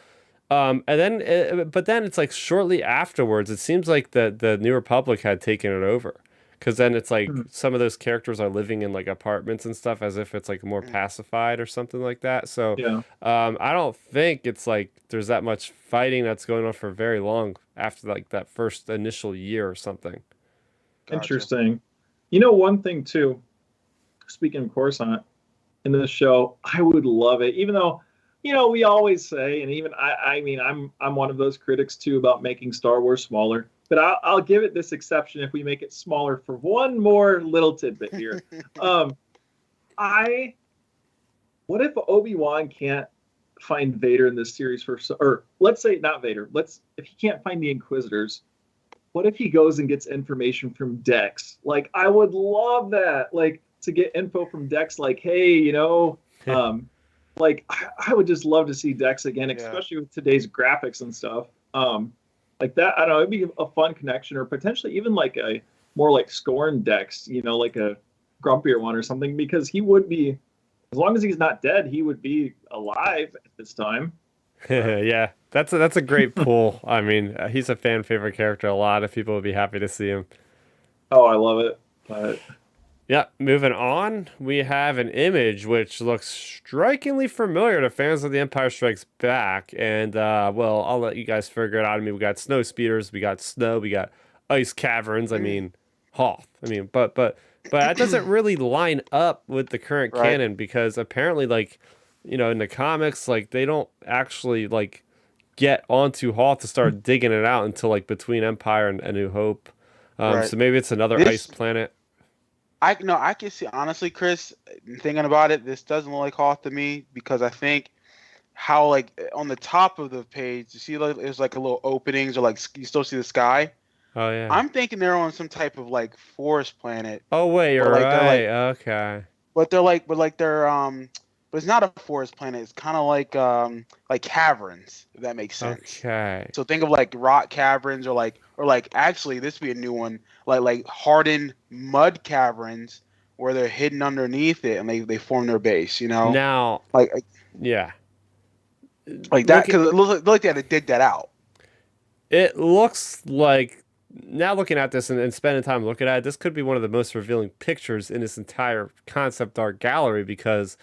And then, but then it's like shortly afterwards, it seems like the New Republic had taken it over. Because then it's like Mhm. some of those characters are living in like apartments and stuff as if it's like more Mm. pacified or something like that. So Yeah. I don't think it's like there's that much fighting that's going on for very long after like that first initial year or something. Gotcha. Interesting. You know, one thing too, speaking of Coruscant in this show, I would love it, even though, we always say, and even I mean, I'm one of those critics too about making Star Wars smaller, but I'll give it this exception if we make it smaller for one more little tidbit here. Um, I What if Obi-Wan can't find Vader in this series or let's say not Vader, if he can't find the Inquisitors, what if he goes and gets information from Dex? Like, I would love that. Like, to get info from Dex, like, hey, like, I would just love to see Dex again, Yeah. especially with today's graphics and stuff. Like that, I don't know, it'd be a fun connection, or potentially even like a more like Scorn Dex, like a grumpier one or something, because he would be, as long as he's not dead, he would be alive at this time. Yeah, that's a great pull. I mean, he's a fan favorite character. A lot of people would be happy to see him. Oh, I love it. But Yeah, moving on, we have an image which looks strikingly familiar to fans of The Empire Strikes Back. And, well, I'll let you guys figure it out. I mean, we got snow speeders, we got snow, we got ice caverns. I mean, Hoth. I mean, but that doesn't really line up with the current Right. canon because apparently, like, in the comics, like, they don't actually, like, get onto Hoth to start digging it out until, like, between Empire and A New Hope. Right. So maybe it's another ice This planet. I can see, honestly, Chris, thinking about it, this doesn't look like Hoth to me because I think how, like, on the top of the page, you see like there's like a little openings, or like you still see the sky. Oh, yeah. I'm thinking they're on some type of like forest planet, Oh wait, you're but like they're like right. Okay. but it's not a forest planet. It's kind of like caverns, if that makes sense. Okay. So think of like rock caverns, or like actually this would be a new one, like hardened mud caverns where they're hidden underneath it and they form their base. Now, Like yeah. like that, Look at, because it looked like they had to dig that out. It looks like, now looking at this and spending time looking at it, this could be one of the most revealing pictures in this entire concept art gallery, because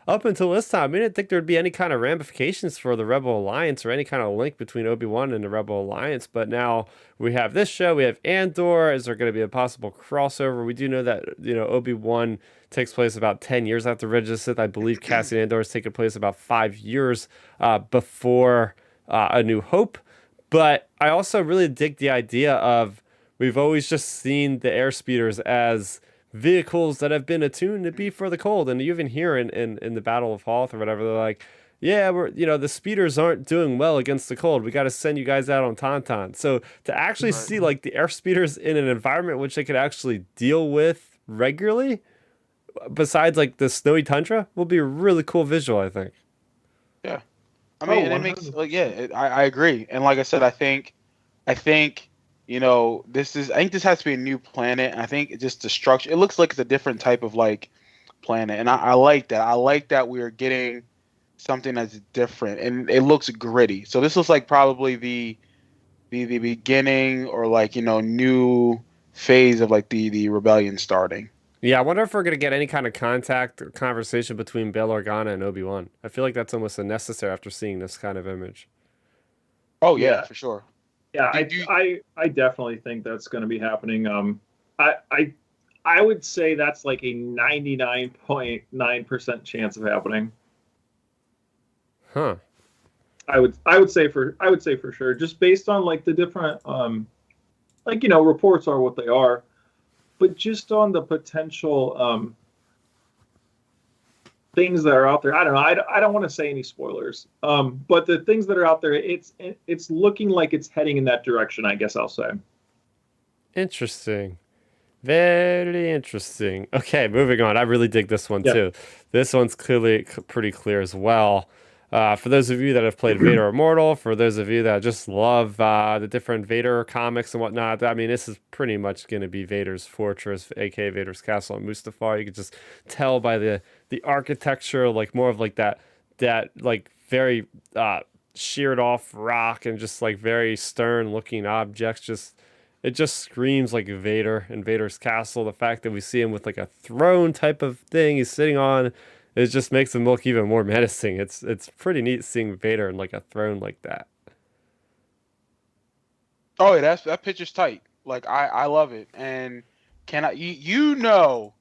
up until this time, we didn't think there'd be any kind of ramifications for the Rebel Alliance or any kind of link between Obi-Wan and the Rebel Alliance. But now we have this show, we have Andor. Is there going to be a possible crossover? We do know that, Obi-Wan takes place about 10 years after Revenge of the Sith. I believe Cassian Andor has taken place about 5 years before A New Hope. But I also really dig the idea of, we've always just seen the airspeeders as vehicles that have been attuned to be for the cold. And you even hear in the Battle of Hoth or whatever, they're like, yeah, the speeders aren't doing well against the cold. We got to send you guys out on Tauntaun. So to actually see like the airspeeders in an environment which they could actually deal with regularly, besides like the snowy tundra, will be a really cool visual, I think. Yeah. I mean, it makes I agree, and like I said, I think, I think this has to be a new planet. And I think just the structure, it looks like it's a different type of like planet, and I like that. I like that we're getting something that's different, and it looks gritty. So this looks like probably the beginning, or like new phase of like the rebellion starting. Yeah, I wonder if we're going to get any kind of contact or conversation between Bail Organa and Obi-Wan. I feel like that's almost unnecessary after seeing this kind of image. Oh, yeah, for sure. Yeah, I definitely think that's going to be happening. I would say that's like a 99.9% chance of happening. Huh. I would say for sure, just based on like the different reports are what they are. But just on the potential things that are out there, I don't know. I don't want to say any spoilers. But the things that are out there, it's looking like it's heading in that direction, I guess I'll say. Interesting. Very interesting. Okay, moving on. I really dig this one too. This one's clearly pretty clear as well. For those of you that have played Vader Immortal, for those of you that just love the different Vader comics and whatnot, I mean, this is pretty much going to be Vader's fortress, aka Vader's castle on Mustafar. You can just tell by the architecture, like more of like that like very sheared off rock and just like very stern looking objects. It just screams like Vader and Vader's castle. The fact that we see him with like a throne type of thing he's sitting on, it just makes him look even more menacing. It's pretty neat seeing Vader in like a throne like that. Oh, yeah, that picture's tight. Like I love it. And you know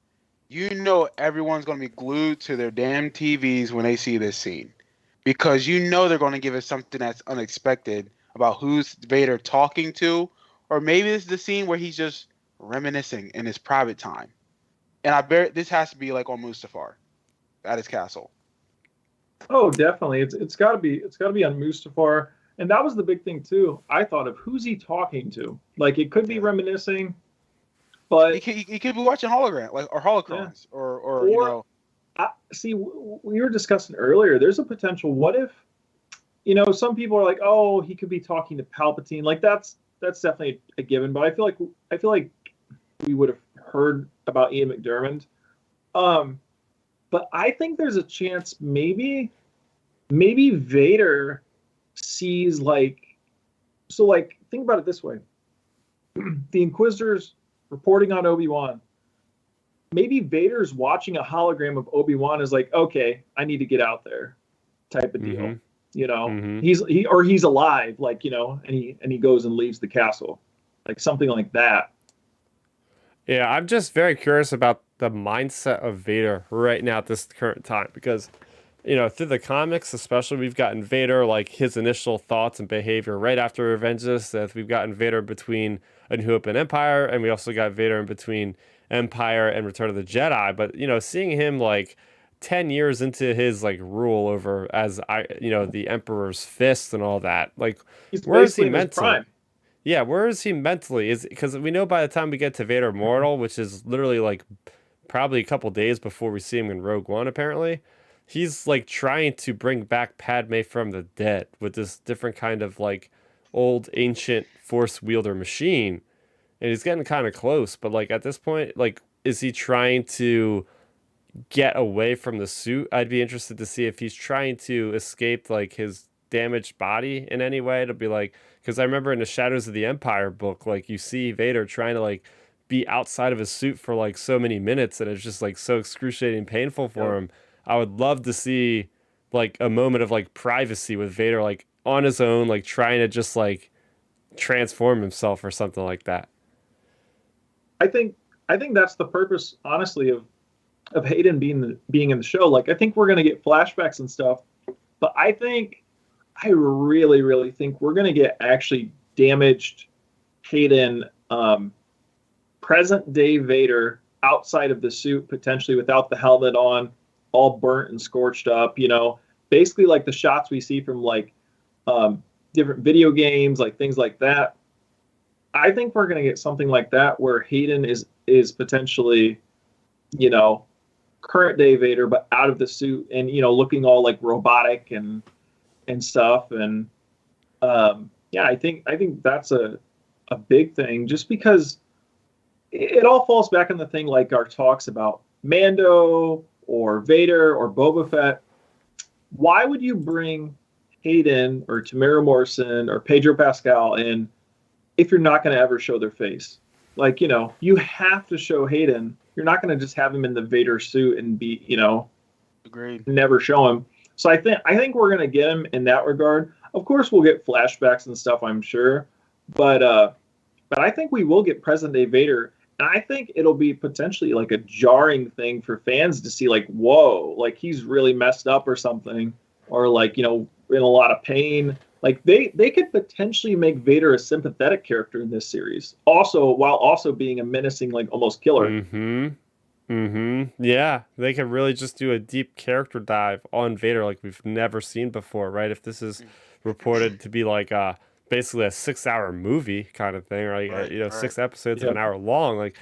everyone's gonna be glued to their damn TVs when they see this scene, because they're gonna give us something that's unexpected about who's Vader talking to, or maybe this is the scene where he's just reminiscing in his private time. And I bet this has to be like on Mustafar, at his castle. Oh, definitely. It's got to be on Mustafar, and that was the big thing too. I thought of who's he talking to. Like it could be reminiscing, but he could be watching hologram, like, or holocrons, or see, we were discussing earlier. There's a potential. What if, some people are like, oh, he could be talking to Palpatine. Like that's definitely a given. But I feel like we would have heard about Ian McDiarmid. But I think there's a chance maybe Vader sees think about it this way. The Inquisitors reporting on Obi-Wan. Maybe Vader's watching a hologram of Obi-Wan is like, okay, I need to get out there type of deal. Mm-hmm. He's alive, and he goes and leaves the castle. Like something like that. Yeah, I'm just very curious about the mindset of Vader right now at this current time, because, through the comics, especially, we've gotten Vader, like his initial thoughts and behavior right after Revenge of the Sith. We've gotten Vader between A New Hope and Empire, and we also got Vader in between Empire and Return of the Jedi. But, seeing him like 10 years into his like rule over the Emperor's fist and all that, like, where is he mentally? Yeah, where is he mentally? Is because we know by the time we get to Vader Immortal, which is literally like probably a couple days before we see him in Rogue One, apparently, he's like trying to bring back Padme from the dead with this different kind of like old ancient force wielder machine, and he's getting kind of close. But like at this point, like, is he trying to get away from the suit? I'd be interested to see if he's trying to escape like his damaged body in any way to be like, because I remember in the Shadows of the Empire book, like you see Vader trying to like be outside of his suit for like so many minutes and it's just like so excruciating painful for him. I would love to see like a moment of like privacy with Vader like on his own, like trying to just like transform himself or something like that. I think that's the purpose, honestly, of Hayden being in the show. Like, I think we're gonna get flashbacks and stuff, but I really, really think we're gonna get actually damaged Hayden, present day Vader outside of the suit, potentially without the helmet on, all burnt and scorched up. Basically like the shots we see from like different video games, like things like that. I think we're going to get something like that where Hayden is potentially, current day Vader, but out of the suit and, looking all like robotic and stuff. And I think that's a big thing, just because it all falls back on the thing like our talks about Mando or Vader or Boba Fett. Why would you bring Hayden or Tamara Morrison or Pedro Pascal in if you're not going to ever show their face? Like, you have to show Hayden. You're not going to just have him in the Vader suit and be, agreed, never show him. So I think we're going to get him in that regard. Of course, we'll get flashbacks and stuff, I'm sure, but I think we will get present day Vader, and I think it'll be potentially like a jarring thing for fans to see, like, whoa, like he's really messed up or something, or like, in a lot of pain. Like they could potentially make Vader a sympathetic character in this series, while also being a menacing, like almost killer. Yeah, they could really just do a deep character dive on Vader like we've never seen before, right? If this is reported to be like basically a 6-hour movie kind of thing, right? Right. 6 episodes of an hour long. Like,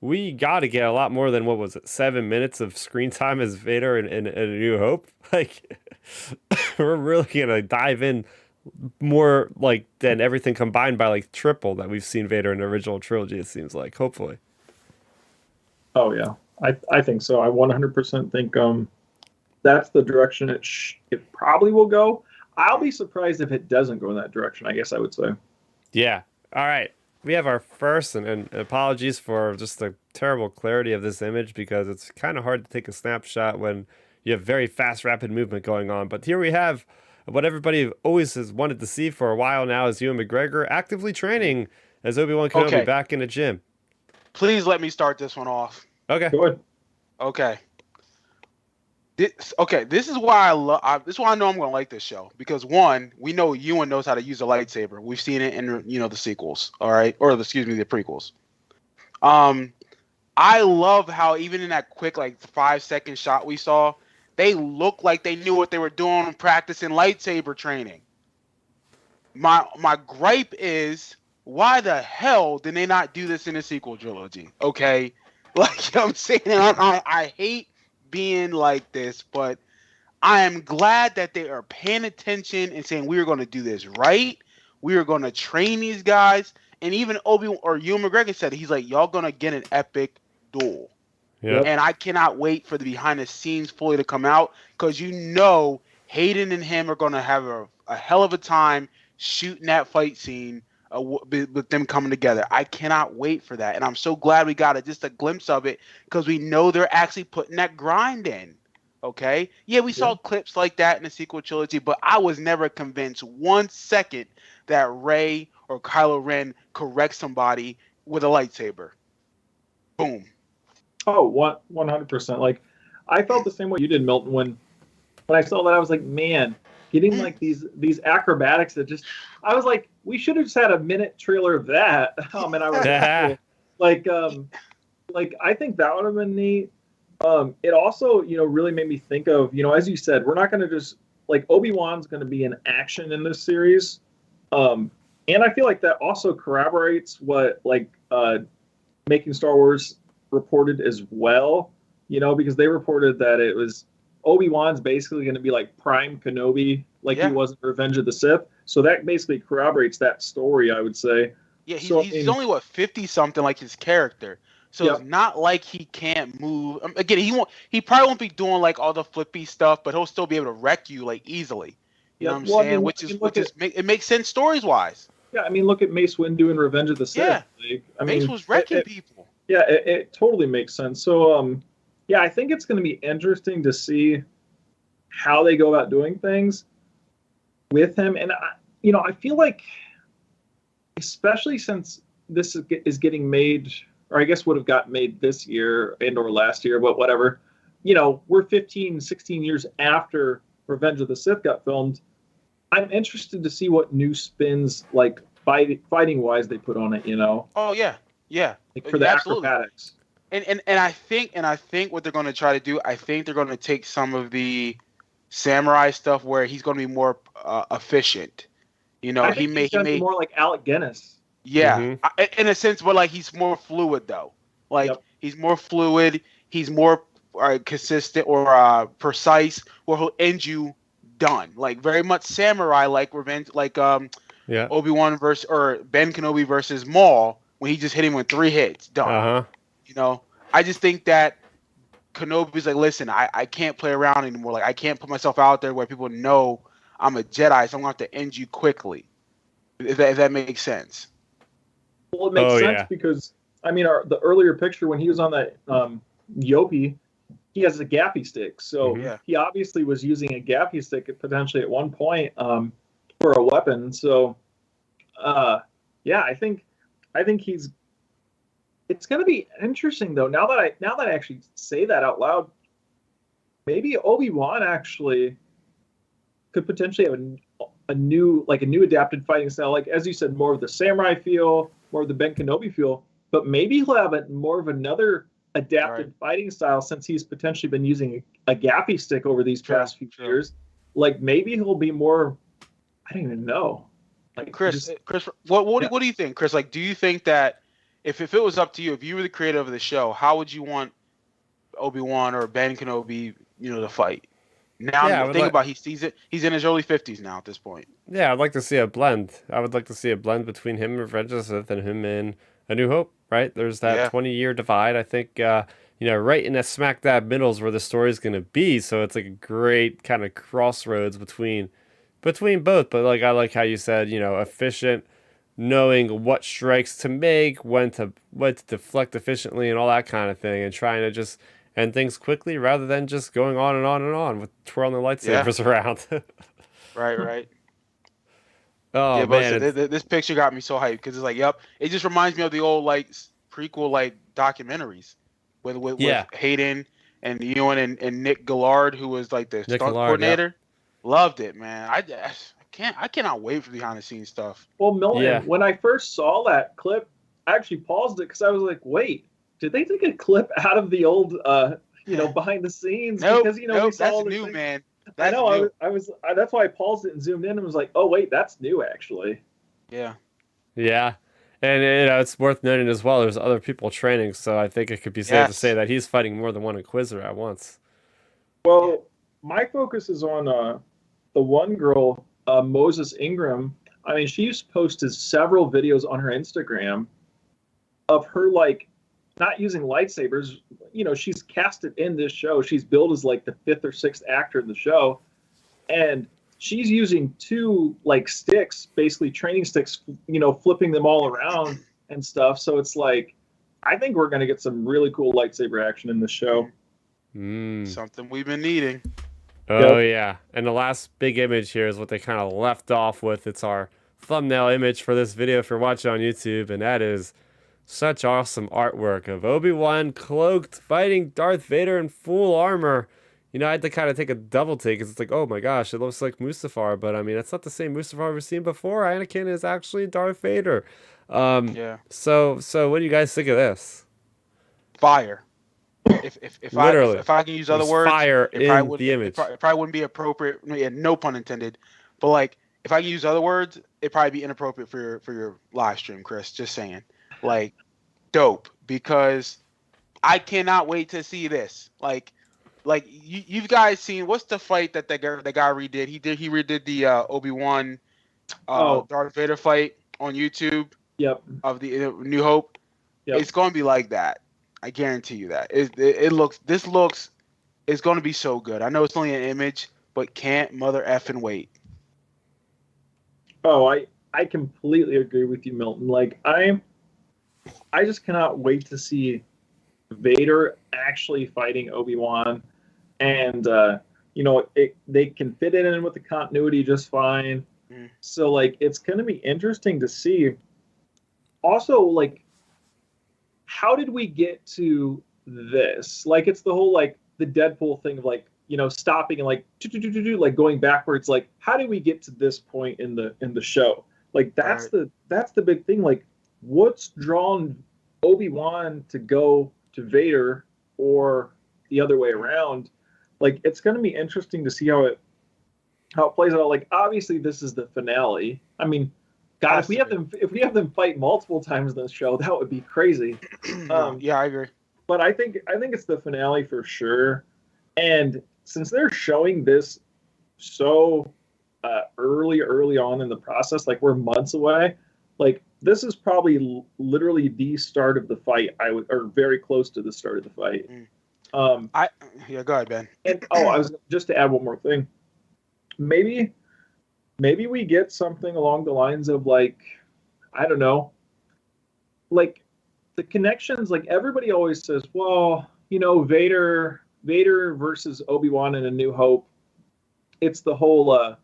we got to get a lot more than, what was it, 7 minutes of screen time as Vader in A New Hope. Like, we're really gonna dive in more like than everything combined by like triple that we've seen Vader in the original trilogy. It seems like, hopefully. Oh yeah, I think so. I 100% think that's the direction it probably will go. I'll be surprised if it doesn't go in that direction, I guess I would say. Yeah. All right. We have our first, and apologies for just the terrible clarity of this image, because it's kind of hard to take a snapshot when you have very fast, rapid movement going on. But here we have what everybody always has wanted to see for a while now, is Ewan McGregor actively training as Obi-Wan Kenobi back in the gym. Please let me start this one off. Okay. Good. Okay. This is why this is why I know I'm going to like this show, because one, we know Ewan knows how to use a lightsaber. We've seen it in the sequels, all right, or the prequels. I love how even in that quick like 5-second shot we saw, they looked like they knew what they were doing practicing lightsaber training. My gripe is, why the hell did they not do this in the sequel trilogy? Okay, like I'm saying, I hate being like this, but I am glad that they are paying attention and saying, we are going to do this right. We are going to train these guys. And even Ewan McGregor said, he's like, y'all going to get an epic duel. Yeah. And I cannot wait for the behind the scenes fully to come out, because Hayden and him are going to have a hell of a time shooting that fight scene with them coming together. I cannot wait for that. And I'm so glad we got just a glimpse of it, because we know they're actually putting that grind in. Okay? Yeah, we saw clips like that in the sequel trilogy, but I was never convinced 1 second that Rey or Kylo Ren correct somebody with a lightsaber. Boom. Oh, 100%. Like, I felt the same way you did, Milton, when I saw that. I was like, man, getting like these acrobatics that just, I was like, we should have just had a minute trailer of that. And I was like, I think that would have been neat. It also, really made me think of, as you said, we're not going to just, like, Obi-Wan's going to be in action in this series. And I feel like that also corroborates what, like, Making Star Wars reported as well, because they reported that it was Obi-Wan's basically going to be like Prime Kenobi, like he was in Revenge of the Sith. So that basically corroborates that story, I would say. Yeah, he's only 50 something, like his character. So it's not like he can't move. Again, he probably won't be doing like all the flippy stuff, but he'll still be able to wreck you like easily. You know Yeah, what I'm well, I saying? mean, It makes sense stories wise. yeah, I mean, look at Mace Windu doing Revenge of the Sith. Yeah, Like, I Mace mean, was wrecking people. yeah, it totally makes sense. So, yeah, I think it's going to be interesting to see how they go about doing things with him. And I feel like, especially since this is getting made, or I guess would have got made this year and or last year, but whatever. We're 15, 16 years after Revenge of the Sith got filmed. I'm interested to see what new spins, like fighting wise, they put on it. Oh yeah, like for the absolutely. acrobatics. And I think what they're going to try to do, I think they're going to take some of the samurai stuff where he's going to be more efficient. I think he's going to be more like Alec Guinness. Yeah, in a sense, but like he's more fluid though. Like he's more fluid. He's more consistent or precise, where he'll end you done. Like very much samurai, like Revenge, like Obi-Wan or Ben Kenobi versus Maul, when he just hit him with 3 hits, done. I just think that Kenobi's like, listen, I can't play around anymore. Like I can't put myself out there where people know I'm a Jedi, so I'm going to have to end you quickly. If that makes sense. Well, it makes sense because I mean, the earlier picture when he was on that Yopi, he has a gappy stick, so he obviously was using a gappy stick potentially at one point for a weapon. So, I think he's. It's going to be interesting though. Now that I actually say that out loud, maybe Obi-Wan actually could potentially have a new adapted fighting style, like as you said, more of the samurai feel, more of the Ben Kenobi feel, but maybe he'll have more of another adapted fighting style since he's potentially been using a gappy stick over these past few years. Like maybe he'll be more. I don't even know. Like Chris, what do you think, Chris? Like, do you think that if it was up to you, if you were the creator of the show, how would you want Obi-Wan or Ben Kenobi, to fight? Now think about he's in his early 50s now at this point. Yeah, I'd like to see a blend. I would like to see a blend between him in Revenge of the Sith and him in A New Hope, right? There's that 20-year divide. I think, right in that smack dab middle is where the story's going to be. So it's like a great kind of crossroads between both. But like I like how you said, efficient, knowing what strikes to make, when to deflect efficiently and all that kind of thing, and trying to just end things quickly rather than just going on and on and on with twirling the lightsabers around. Right. Oh man, this picture got me so hyped because it's like, it just reminds me of the old like prequel documentaries with Hayden and Ewan and Nick Gillard, who was like the stunt coordinator. Loved it, man. I cannot wait for behind the scenes stuff. Well, Milton, when I first saw that clip, I actually paused it because I was like, wait, did they take a clip out of the old behind the scenes? Nope, because we saw that's new, man. I know. That's why I paused it and zoomed in and was like, oh wait, that's new actually. Yeah. Yeah. And it's worth noting as well, there's other people training, so I think it could be safe to say that he's fighting more than one Inquisitor at once. Well, my focus is on the one girl, Moses Ingram. I mean, she's posted several videos on her Instagram of her not using lightsabers. She's casted in this show. She's billed as like the 5th or 6th actor in the show, and she's using 2 sticks, basically training sticks, flipping them all around and stuff. So it's like, I think we're going to get some really cool lightsaber action in this show. Something we've been needing. Oh yeah. And the last big image here is what they kind of left off with. It's our thumbnail image for this video if you're watching on YouTube, and that is such awesome artwork of Obi-Wan cloaked fighting Darth Vader in full armor. I had to kind of take a double take because it's like, oh my gosh, it looks like Mustafar, but I mean, it's not the same Mustafar we've seen before. Anakin is actually Darth Vader. So what do you guys think of this? Fire. If I can use other words, fire in the image. It probably wouldn't be appropriate. No pun intended. But if I can use other words, it'd probably be inappropriate for your live stream, Chris. Just saying. Dope, because I cannot wait to see this. You guys seen what's the fight that guy redid? He redid the Obi-Wan Darth Vader fight on YouTube. Yep. Of the New Hope. Yep. It's going to be like that. I guarantee you that. It's going to be so good. I know it's only an image, but can't mother effing wait. Oh, I completely agree with you, Milton. Like I just cannot wait to see Vader actually fighting Obi-Wan, and they can fit it in with the continuity just fine. Mm. So like it's going to be interesting to see. Also, like, how did we get to this? Like, it's the whole like the Deadpool thing of like stopping and like like going backwards. Like, how did we get to this point in the show? Like Right. that's the big thing. Like, what's drawn Obi-Wan to go to Vader or the other way around? Like, it's going to be interesting to see how it plays out. Like, obviously, this is the finale. I mean, God, Has to be. if we have them fight multiple times in the show, that would be crazy. No, yeah, I agree. But I think it's the finale for sure. And since they're showing this so early on in the process, like we're months away, like this is probably literally the start of the fight. Or very close to the start of the fight. Mm. Um, Yeah, go ahead, Ben. and I was just to add one more thing. Maybe we get something along the lines of like, I don't know, like the connections. Like everybody always says, well, Vader versus Obi-Wan in A New Hope. It's the whole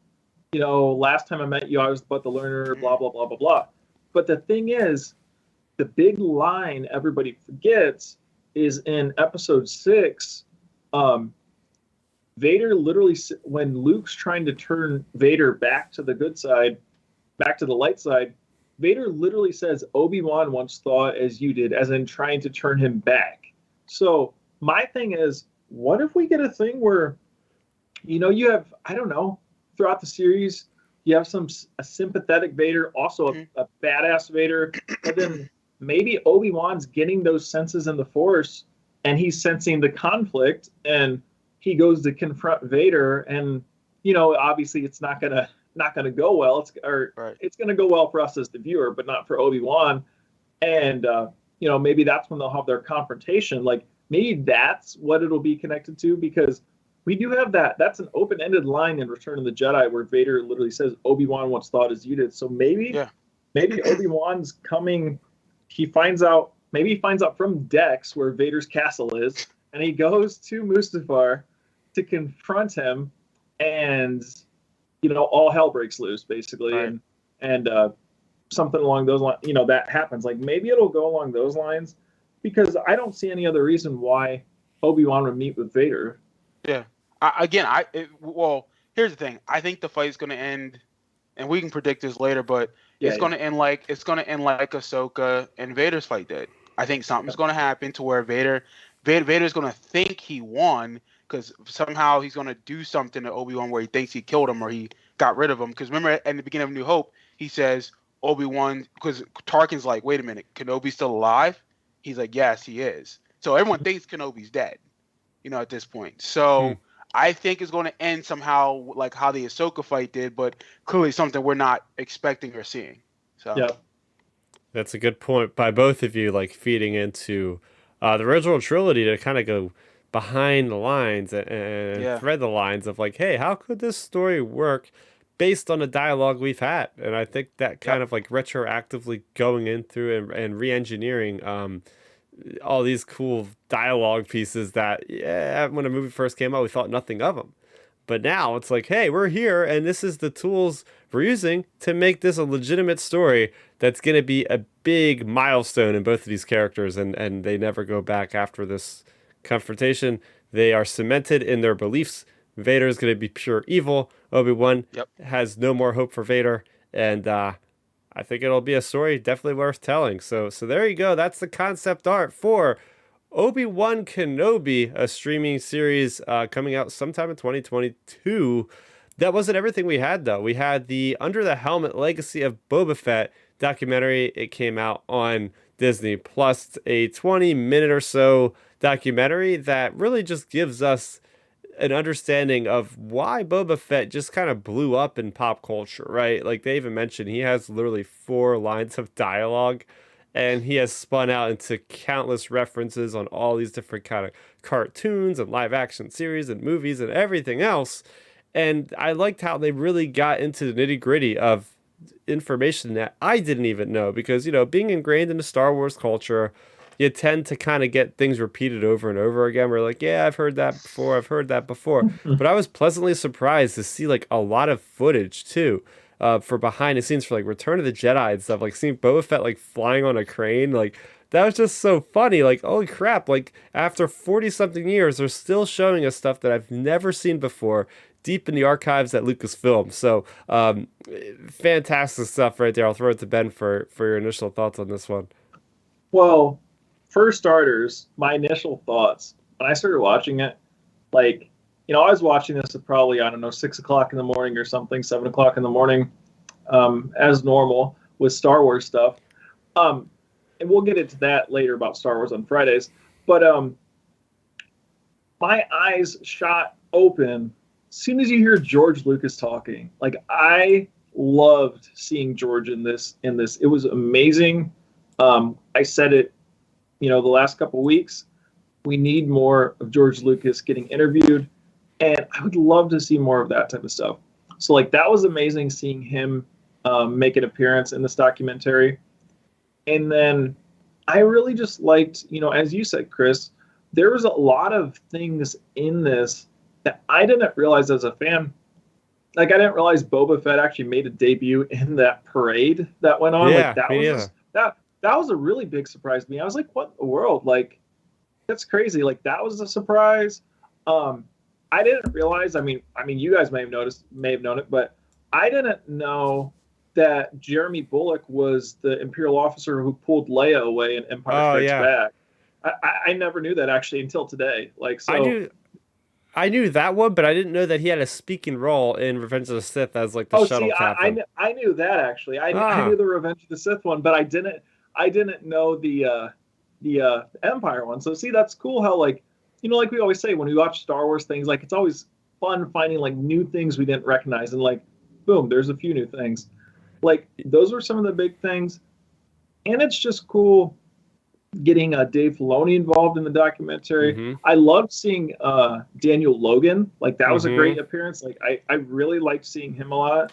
last time I met you I was but the learner, blah blah blah blah blah. But the thing is, the big line everybody forgets is in episode 6. Vader literally, when Luke's trying to turn Vader back to the good side, back to the light side, Vader literally says, Obi-Wan once thought as you did, as in trying to turn him back. So my thing is, what if we get a thing where, you have, I don't know, throughout the series, you have a sympathetic Vader, also a badass Vader, but then maybe Obi-Wan's getting those senses in the Force, and he's sensing the conflict, and he goes to confront Vader, and obviously it's not gonna go well. It's gonna go well for us as the viewer, but not for Obi-Wan. And maybe that's when they'll have their confrontation. Like maybe that's what it'll be connected to, because we do have that. That's an open-ended line in Return of the Jedi where Vader literally says, Obi-Wan once thought as you did. So maybe Obi-Wan's coming. Maybe he finds out from Dex where Vader's castle is, and he goes to Mustafar to confront him, and all hell breaks loose basically. Right. and something along those lines, that happens. Like maybe it'll go along those lines, because I don't see any other reason why Obi-Wan would meet with Vader. Yeah. Here's the thing. I think the fight is going to end, and we can predict this later, but it's going to end like Ahsoka and Vader's fight did. I think something's going to happen to where Vader's going to think he won, because somehow he's going to do something to Obi-Wan where he thinks he killed him or he got rid of him. Because remember, at the beginning of New Hope, he says Obi-Wan, because Tarkin's like, wait a minute, Kenobi's still alive? He's like, yes, he is. So everyone thinks Kenobi's dead, at this point. So I think it's going to end somehow like how the Ahsoka fight did, but clearly something we're not expecting or seeing. So yeah. That's a good point by both of you, like feeding into the original trilogy to kind of go behind the lines and thread the lines of like, hey, how could this story work based on the dialogue we've had? And I think that kind of like retroactively going in through and re-engineering all these cool dialogue pieces that, when a movie first came out, we thought nothing of them. But now it's like, hey, we're here, and this is the tools we're using to make this a legitimate story that's going to be a big milestone in both of these characters, and they never go back after this confrontation. They are cemented in their beliefs. Vader is going to be pure evil. Obi-Wan has no more hope for Vader, and I think it'll be a story definitely worth telling. So there you go. That's the concept art for Obi-Wan Kenobi, a streaming series coming out sometime in 2022. That wasn't everything we had, though. We had the Under the Helmet Legacy of Boba Fett documentary. It came out on Disney Plus, a 20-minute or so documentary that really just gives us an understanding of why Boba Fett just kind of blew up in pop culture, right? Like they even mentioned, he has literally 4 lines of dialogue, and he has spun out into countless references on all these different kind of cartoons and live action series and movies and everything else. And I liked how they really got into the nitty gritty of information that I didn't even know because, being ingrained in the Star Wars culture, you tend to kind of get things repeated over and over again. We're like, yeah, I've heard that before. I've heard that before. But I was pleasantly surprised to see like a lot of footage too, for behind the scenes for like Return of the Jedi and stuff. Like seeing Boba Fett like flying on a crane, like that was just so funny. Like, holy crap! Like after 40 something years, they're still showing us stuff that I've never seen before, deep in the archives at Lucasfilm. So, fantastic stuff right there. I'll throw it to Ben for your initial thoughts on this one. Well, for starters, my initial thoughts when I started watching it, like, I was watching this at probably, I don't know, 6 o'clock in the morning or something, 7 o'clock in the morning, as normal with Star Wars stuff. And we'll get into that later about Star Wars on Fridays. But my eyes shot open as soon as you hear George Lucas talking. Like, I loved seeing George in this. It was amazing. I said it, the last couple of weeks. We need more of George Lucas getting interviewed, and I would love to see more of that type of stuff. So, like, that was amazing seeing him make an appearance in this documentary. And then I really just liked, as you said, Chris, there was a lot of things in this that I didn't realize as a fan. Like, I didn't realize Boba Fett actually made a debut in that parade that went on. Yeah, that was a really big surprise to me. I was like, what in the world? Like, that's crazy. Like, that was a surprise. I didn't realize, I mean, you guys may have known it, but I didn't know that Jeremy Bulloch was the Imperial officer who pulled Leia away in Empire Strikes Back. I never knew that actually until today. Like, so I knew that one, but I didn't know that he had a speaking role in Revenge of the Sith as like the shuttle captain. I knew that actually. I knew the Revenge of the Sith one, but I didn't know the Empire one. So see, that's cool how, like, like we always say when we watch Star Wars things, like, it's always fun finding like new things we didn't recognize, and like, boom, there's a few new things. Like, those were some of the big things, and it's just cool getting Dave Filoni involved in the documentary. Mm-hmm. I loved seeing Daniel Logan. Like, that was a great appearance. Like, I really liked seeing him a lot.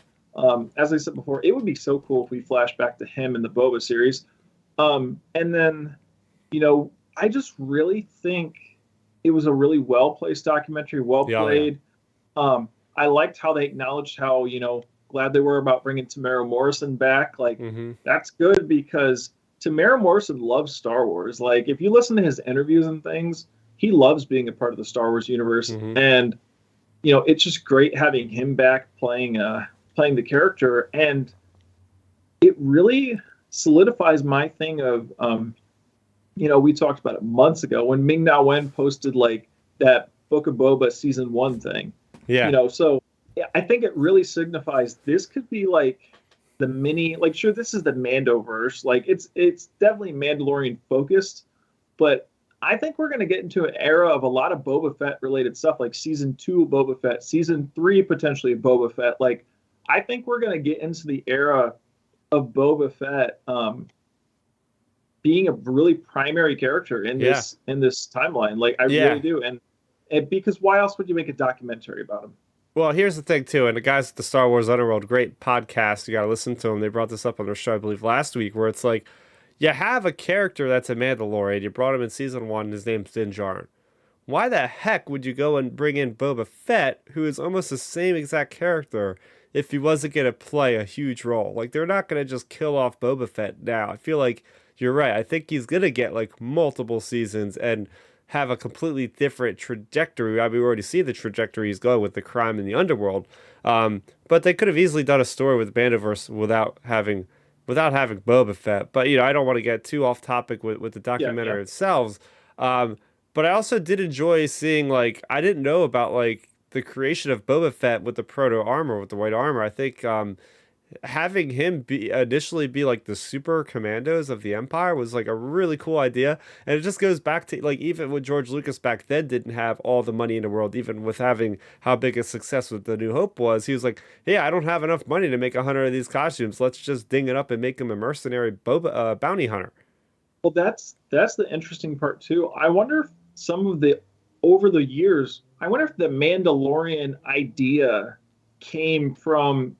As I said before, it would be so cool if we flash back to him in the Boba series. And then, I just really think it was a really well-placed documentary, well-played. Yeah. I liked how they acknowledged how, glad they were about bringing Tamara Morrison back. Like, that's good because Tamara Morrison loves Star Wars. Like, if you listen to his interviews and things, he loves being a part of the Star Wars universe. And, it's just great having him back playing the character. And it really solidifies my thing of, we talked about it months ago when Ming-Na Wen posted like that Book of Boba season 1 thing. Yeah. So yeah, I think it really signifies this could be like the mini, like, sure, this is the Mandoverse. Like, it's definitely Mandalorian focused, but I think we're going to get into an era of a lot of Boba Fett related stuff, like season 2 of Boba Fett, season 3 potentially of Boba Fett. Like, I think we're going to get into the era of Boba Fett being a really primary character in this timeline. Like, I really do. And because why else would you make a documentary about him? Well, here's the thing, too, and the guys at the Star Wars Underworld, great podcast, you got to listen to them. They brought this up on their show, I believe, last week, where it's like, you have a character that's a Mandalorian, you brought him in season 1, his name's Din Djarin. Why the heck would you go and bring in Boba Fett, who is almost the same exact character, if he wasn't going to play a huge role? Like, they're not going to just kill off Boba Fett now. I feel like you're right. I think he's going to get, like, multiple seasons and have a completely different trajectory. I mean, we already see the trajectory he's going with the crime in the underworld. But they could have easily done a story with Mandoverse without having Boba Fett. But, I don't want to get too off topic with the documentary itself. But I also did enjoy seeing, like, I didn't know about, like, the creation of Boba Fett with the proto armor, with the white armor. I think having him initially be like the super commandos of the Empire was like a really cool idea. And it just goes back to, like, even when George Lucas back then didn't have all the money in the world, even with having how big a success with The New Hope was, he was like, hey, I don't have enough money to make 100 of these costumes. Let's just ding it up and make him a mercenary bounty hunter. Well, that's the interesting part too. I wonder if over the years, I wonder if the Mandalorian idea came from,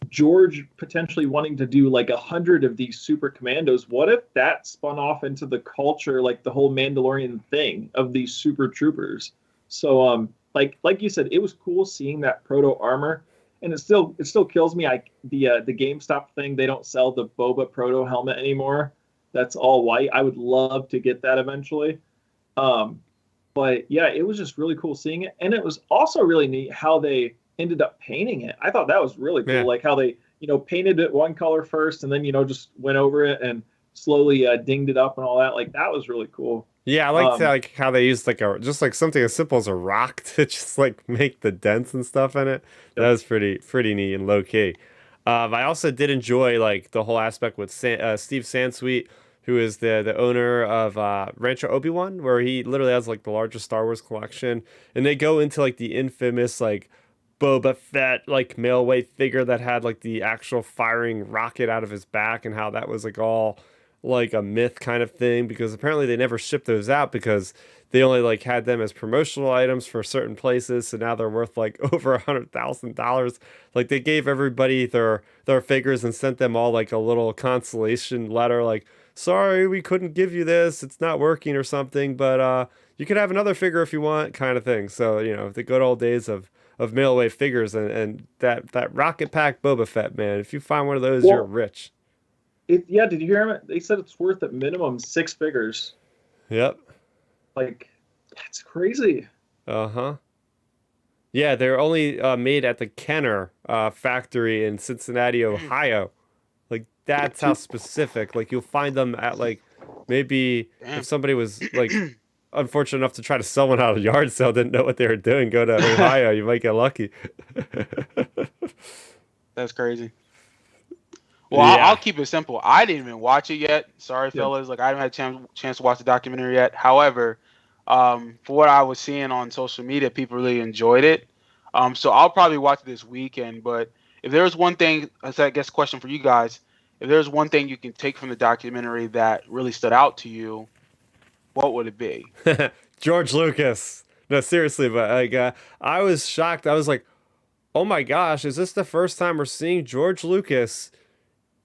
George potentially wanting to do like 100 of these super commandos. What if that spun off into the culture, like the whole Mandalorian thing of these super troopers? So like you said, it was cool seeing that proto armor, and it still kills me. The GameStop thing, they don't sell the Boba proto helmet anymore. That's all white. I would love to get that eventually. But yeah, it was just really cool seeing it, and it was also really neat how they ended up painting it. I thought that was really cool, like how they painted it one color first, and then just went over it and slowly dinged it up and all that. Like that was really cool. Yeah, I liked like how they used like just like something as simple as a rock to just like make the dents and stuff in it. That was pretty neat and low key. I also did enjoy like the whole aspect with Steve Sansweet, who is the owner of Rancho Obi-Wan, where he literally has like the largest Star Wars collection, and they go into like the infamous like Boba Fett like mailway figure that had like the actual firing rocket out of his back, and how that was like all like a myth kind of thing, because apparently they never shipped those out because they only like had them as promotional items for certain places, so now they're worth like over $100,000. Like they gave everybody their figures and sent them all like a little consolation letter like, sorry we couldn't give you this, it's not working or something, but you could have another figure if you want, kind of thing. So the good old days of mail away figures, and that rocket pack Boba Fett, man, if you find one of those, you're rich. Did you hear him? They said it's worth at minimum 6 figures. Yep. Like, that's crazy. Uh-huh. Yeah, they're only made at the Kenner factory in Cincinnati, Ohio. Like, that's how specific. Like, you'll find them at, like, maybe if somebody was, like, unfortunate enough to try to sell one out of a yard sale, didn't know what they were doing, go to Ohio, you might get lucky. That's crazy. Well, yeah. I'll keep it simple. I didn't even watch it yet. Sorry, fellas. Like, I haven't had a chance to watch the documentary yet. However, for what I was seeing on social media, people really enjoyed it. So I'll probably watch it this weekend. But if there's one thing, I guess question for you guys, if there's one thing you can take from the documentary that really stood out to you, what would it be? George Lucas. No, seriously, but like, I was shocked. I was like, oh my gosh, is this the first time we're seeing George Lucas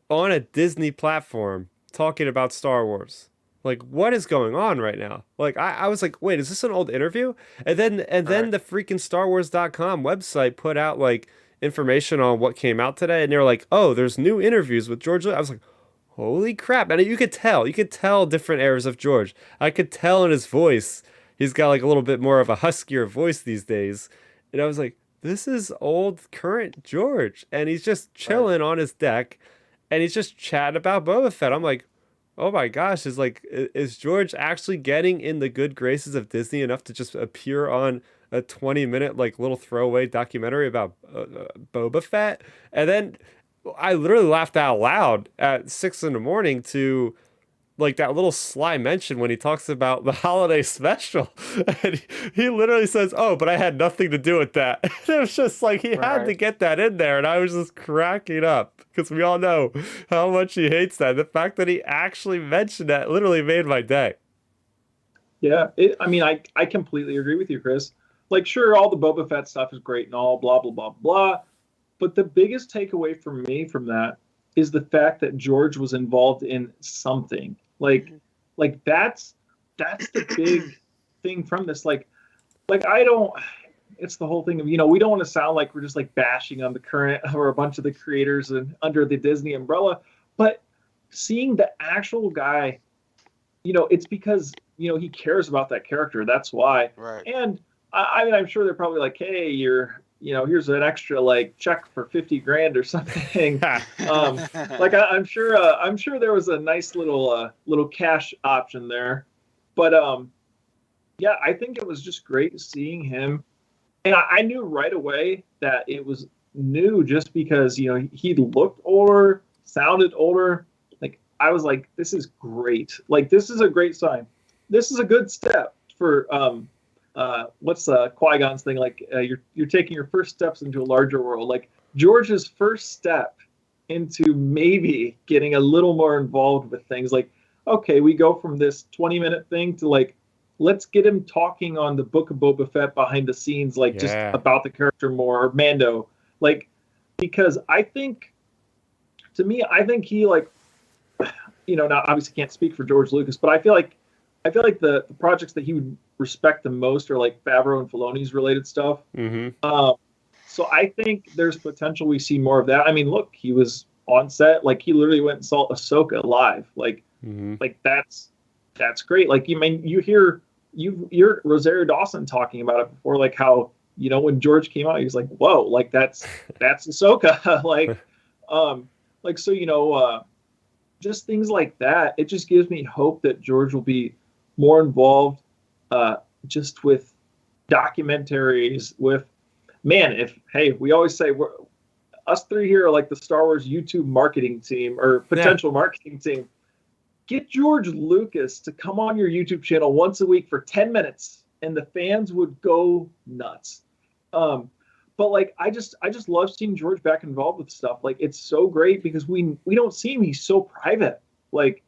on a Disney platform talking about Star Wars? Like, what is going on right now? Like, I was like, wait, is this an old interview? And then the freaking StarWars.com website put out like information on what came out today, and they were like, oh, there's new interviews with George Lucas. I was like, holy crap. And you could tell different eras of George. I could tell in his voice, he's got like a little bit more of a huskier voice these days. And I was like, this is old current George, and he's just chilling on his deck, and he's just chatting about Boba Fett. I'm like, oh my gosh, is George actually getting in the good graces of Disney enough to just appear on a 20-minute like little throwaway documentary about Boba Fett? And then I literally laughed out loud at 6 a.m. to like that little sly mention when he talks about the holiday special, and he literally says, oh, but I had nothing to do with that. And it was just like, he had to get that in there, and I was just cracking up because we all know how much he hates that. The fact that he actually mentioned that literally made my day. Yeah, I completely agree with you, Chris. Like, sure, all the Boba Fett stuff is great and all, blah, blah, blah, blah. But the biggest takeaway for me from that is the fact that George was involved in something. Like that's the big thing from this. Like it's the whole thing of, we don't want to sound like we're just like bashing on the current or a bunch of the creators and under the Disney umbrella, but seeing the actual guy, it's because, he cares about that character. That's why. Right. And I'm sure they're probably like, hey, here's an extra like check for $50,000 or something. Like I'm sure there was a nice little cash option there, but yeah, I think it was just great seeing him, and I knew right away that it was new just because he looked older, sounded older. Like I was like, this is great. Like this is a great sign. This is a good step for what's Qui-Gon's thing? Like you're taking your first steps into a larger world. Like George's first step into maybe getting a little more involved with things. Like, okay, we go from this 20-minute thing to like, let's get him talking on the Book of Boba Fett behind the scenes, like just about the character more, or Mando. Like, because I think to me, I think he like, now obviously can't speak for George Lucas, but I feel like the projects that he would respect the most are like Favreau and Filoni's related stuff. Mm-hmm. So I think there's potential we see more of that. I mean, look, he was on set, like he literally went and saw Ahsoka live, like that's great. Like you hear Rosario Dawson talking about it before, like how when George came out, he was like, whoa, like that's Ahsoka, like so just things like that. It just gives me hope that George will be more involved, just with documentaries. We always say us three here are like the Star Wars YouTube marketing team or potential marketing team. Get George Lucas to come on your YouTube channel once a week for 10 minutes, and the fans would go nuts. But like I just love seeing George back involved with stuff. Like it's so great because we don't see him. He's so private. Like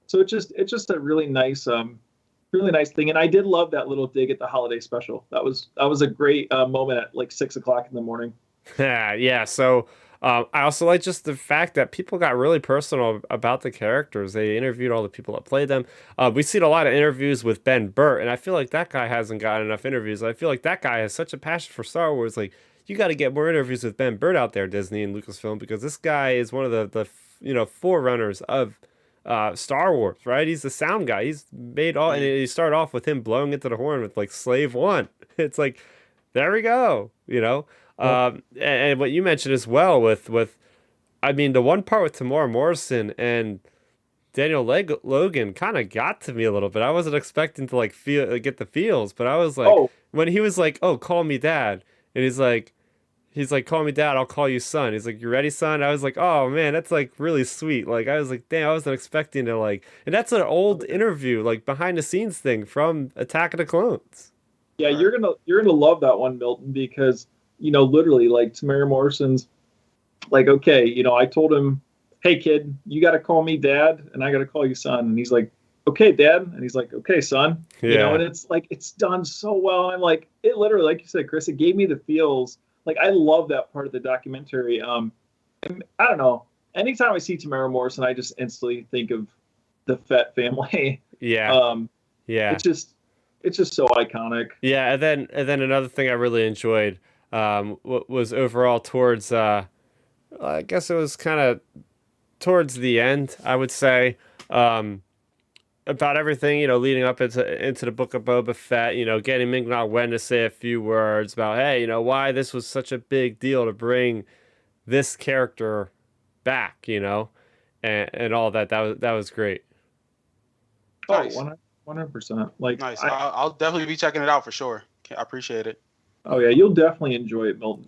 so it's just a really nice thing. And I did love that little dig at the holiday special. That was a great moment at like 6 o'clock in the morning. Yeah. So I also like just the fact that people got really personal about the characters. They interviewed all the people that played them. We've seen a lot of interviews with Ben Burtt, and I feel like that guy hasn't gotten enough interviews. I feel like that guy has such a passion for Star Wars. Like, you got to get more interviews with Ben Burtt out there, Disney and Lucasfilm, because this guy is one of the forerunners of Star Wars, right? He's the sound guy. He's made all, and he started off with him blowing into the horn with like Slave One. It's like, there we go, and what you mentioned as well with I mean, the one part with Tamora Morrison and Daniel Logan kind of got to me a little bit. I wasn't expecting to get the feels, but I was like, when he was like, "Oh, call me dad," and he's like, "Call me dad, I'll call you son." He's like, "You ready, son?" I was like, "Oh man, that's like really sweet." Like I was like, "Damn, I wasn't expecting to like," and that's an old interview, like behind the scenes thing from Attack of the Clones. Yeah, you're gonna love that one, Milton, because literally like Tamara Morrison's like, okay, I told him, hey kid, you got to call me dad and I got to call you son. And he's like, okay, dad. And he's like, okay, son, and it's like, it's done so well. And like, it literally, like you said, Chris, it gave me the feels. Like, I love that part of the documentary. And I don't know, anytime I see Tamara Morrison, I just instantly think of the Fett family. Yeah. It's just so iconic. Yeah. And then another thing I really enjoyed, was overall towards, I guess it was kind of towards the end, I would say, about everything, leading up into the book of Boba Fett, getting Ming-Na Wen to say a few words about, hey, why this was such a big deal to bring this character back, and all that. That was great. Nice. 100%. Like, nice. I'll definitely be checking it out for sure. I appreciate it. Oh yeah, you'll definitely enjoy it, Milton.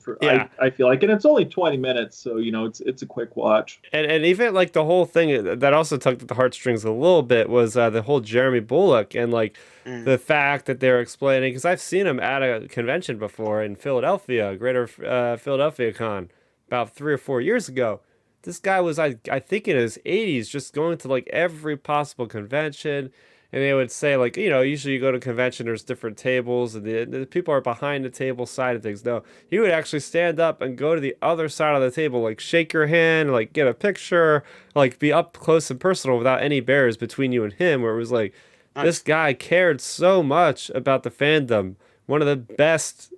I feel like, and it's only 20 minutes, so it's a quick watch. And even like the whole thing that also tugged at the heartstrings a little bit was the whole Jeremy Bulloch and like the fact that they're explaining, because I've seen him at a convention before in Philadelphia, Greater Philadelphia Con, about 3 or 4 years ago. This guy was I think in his 80s, just going to like every possible convention. And they would say, like, usually you go to a convention, there's different tables, and the people are behind the table side of things. No, he would actually stand up and go to the other side of the table, like, shake your hand, like, get a picture, like, be up close and personal without any barriers between you and him, where it was like, this guy cared so much about the fandom. One of the best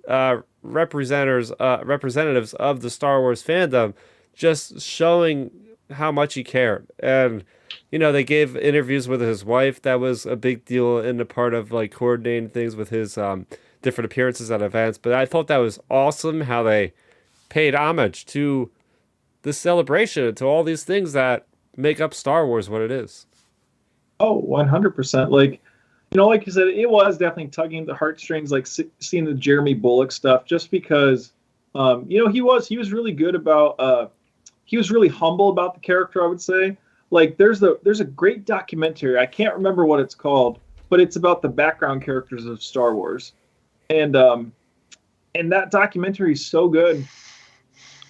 representatives of the Star Wars fandom, just showing how much he cared. And they gave interviews with his wife. That was a big deal in the part of like coordinating things with his different appearances at events. But I thought that was awesome how they paid homage to the celebration, to all these things that make up Star Wars what it is. Oh, 100%. Like, like you said, it was definitely tugging at the heartstrings, like seeing the Jeremy Bulloch stuff, just because, he was really good about, he was really humble about the character, I would say. Like there's a great documentary. I can't remember what it's called, but it's about the background characters of Star Wars, and that documentary is so good.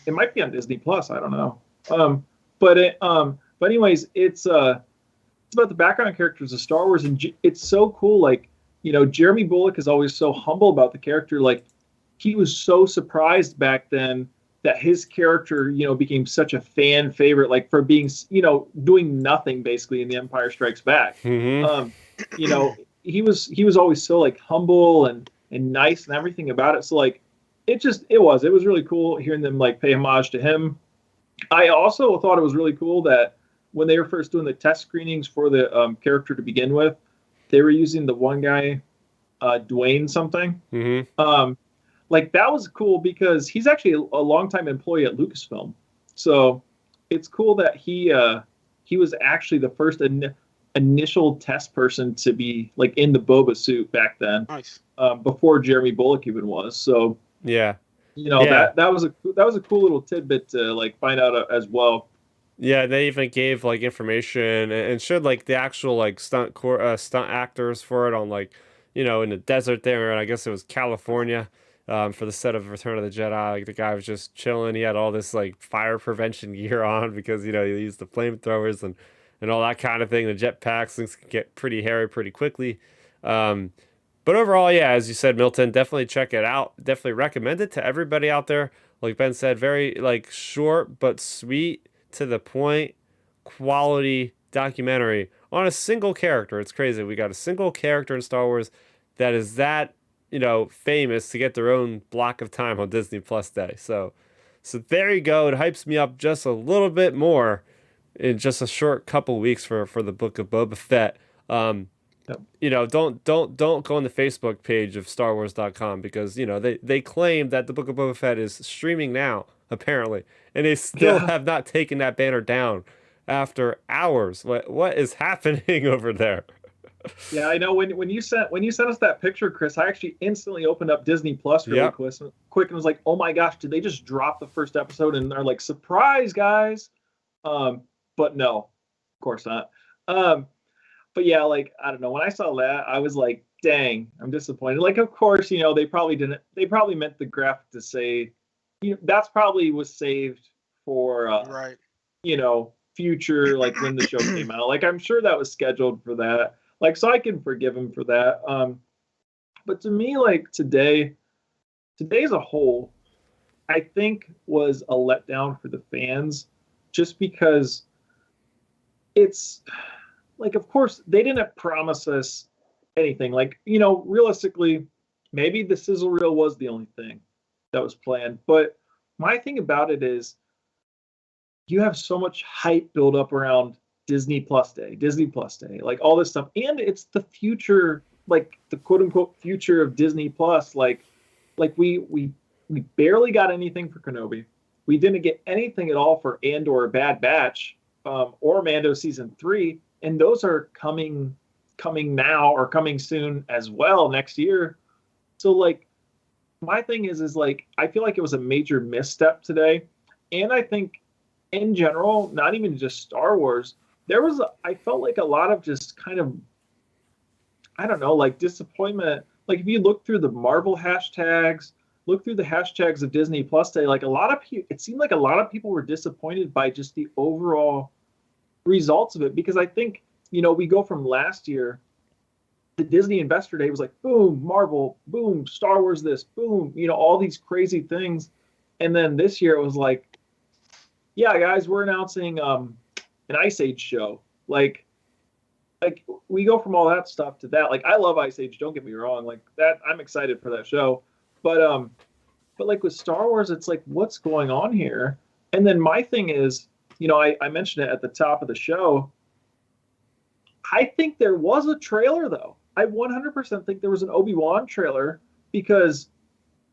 It might be on Disney Plus. I don't know. But anyways, it's about the background characters of Star Wars, and it's so cool. Like Jeremy Bulloch is always so humble about the character. Like he was so surprised back then that his character, became such a fan favorite, like for being, doing nothing basically in The Empire Strikes Back. Mm-hmm. You know, he was always so like humble and nice and everything about it. So like, it was really cool hearing them like pay homage to him. I also thought it was really cool that when they were first doing the test screenings for the character to begin with, they were using the one guy, Dwayne something. Mm-hmm. Like that was cool because he's actually a longtime employee at Lucasfilm. So it's cool that he was actually the first initial test person to be like in the Boba suit back then. Nice. Before Jeremy Bullock even was. So yeah, that was a cool little tidbit to like find out as well. Yeah, they even gave like information and showed like the actual like stunt actors for it on like, in the desert there, and I guess it was California, for the set of Return of the Jedi. Like the guy was just chilling. He had all this like fire prevention gear on because he used the flamethrowers and all that kind of thing. The jetpacks, things can get pretty hairy pretty quickly. But overall, yeah, as you said, Milton, definitely check it out. Definitely recommend it to everybody out there. Like Ben said, very like short but sweet, to the point, quality documentary on a single character. It's crazy. We got a single character in Star Wars that is that, famous to get their own block of time on Disney Plus Day. So there you go. It hypes me up just a little bit more in just a short couple weeks for the book of Boba Fett. Don't go on the Facebook page of StarWars.com because they claim that the book of Boba Fett is streaming now, apparently, and they still have not taken that banner down after hours. What is happening over there? Yeah, I know. When you sent us that picture, Chris, I actually instantly opened up Disney Plus really quick and was like, "Oh my gosh, did they just drop the first episode?" And they're like, "Surprise, guys!" But no, of course not. But yeah, like I don't know. When I saw that, I was like, "Dang, I'm disappointed." Like, of course, they probably didn't. They probably meant the graphic to say, that's probably was saved for right. Future, like when the show came out. Like I'm sure that was scheduled for that. Like, so I can forgive him for that. But to me, like today as a whole, I think was a letdown for the fans, just because it's like, of course, they didn't promise us anything. Like, realistically, maybe the sizzle reel was the only thing that was planned. But my thing about it is, you have so much hype build up around Disney Plus Day, like all this stuff. And it's the future, like the quote unquote future of Disney Plus. Like we barely got anything for Kenobi. We didn't get anything at all for Andor, Bad Batch, or Mando season 3. And those are coming now or coming soon as well next year. So like my thing is like, I feel like it was a major misstep today. And I think in general, not even just Star Wars, I felt like a lot of just kind of, I don't know, like disappointment. Like if you look through the Marvel hashtags, look through the hashtags of Disney Plus Day, like it seemed like a lot of people were disappointed by just the overall results of it. Because I think, we go from last year, the Disney Investor Day was like, boom, Marvel, boom, Star Wars this, boom, all these crazy things. And then this year it was like, yeah, guys, we're announcing an Ice Age show. Like we go from all that stuff to that. Like I love Ice Age, don't get me wrong. Like that, I'm excited for that show. But like with Star Wars, it's like, what's going on here? And then my thing is, I mentioned it at the top of the show. I think there was a trailer though. I 100% think there was an Obi-Wan trailer, because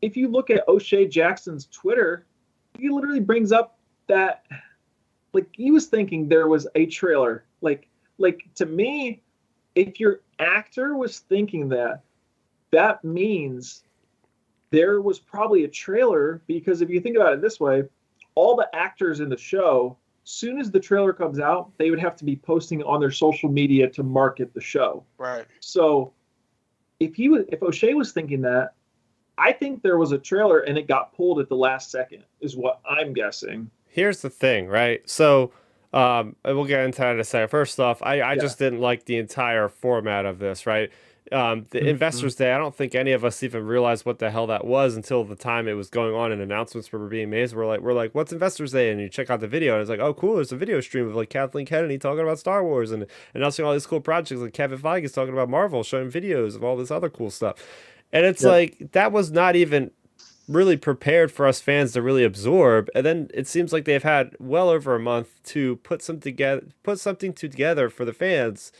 if you look at O'Shea Jackson's Twitter, he literally brings up that like he was thinking there was a trailer. Like to me, if your actor was thinking that means there was probably a trailer, because if you think about it this way, all the actors in the show, soon as the trailer comes out, they would have to be posting on their social media to market the show. Right. So if O'Shea was thinking that, I think there was a trailer and it got pulled at the last second, is what I'm guessing. Here's the thing, right? So, we'll get into that in a second. First off, I just didn't like the entire format of this, right? The Investors Day, I don't think any of us even realized what the hell that was until the time it was going on and announcements were being made. So we're like, what's Investors Day? And you check out the video and it's like, oh, cool. There's a video stream of like Kathleen Kennedy talking about Star Wars and announcing all these cool projects. Like Kevin Feige is talking about Marvel, showing videos of all this other cool stuff. And it's like, that was not even really prepared for us fans to really absorb. And then it seems like they've had well over a month to put something together for the fans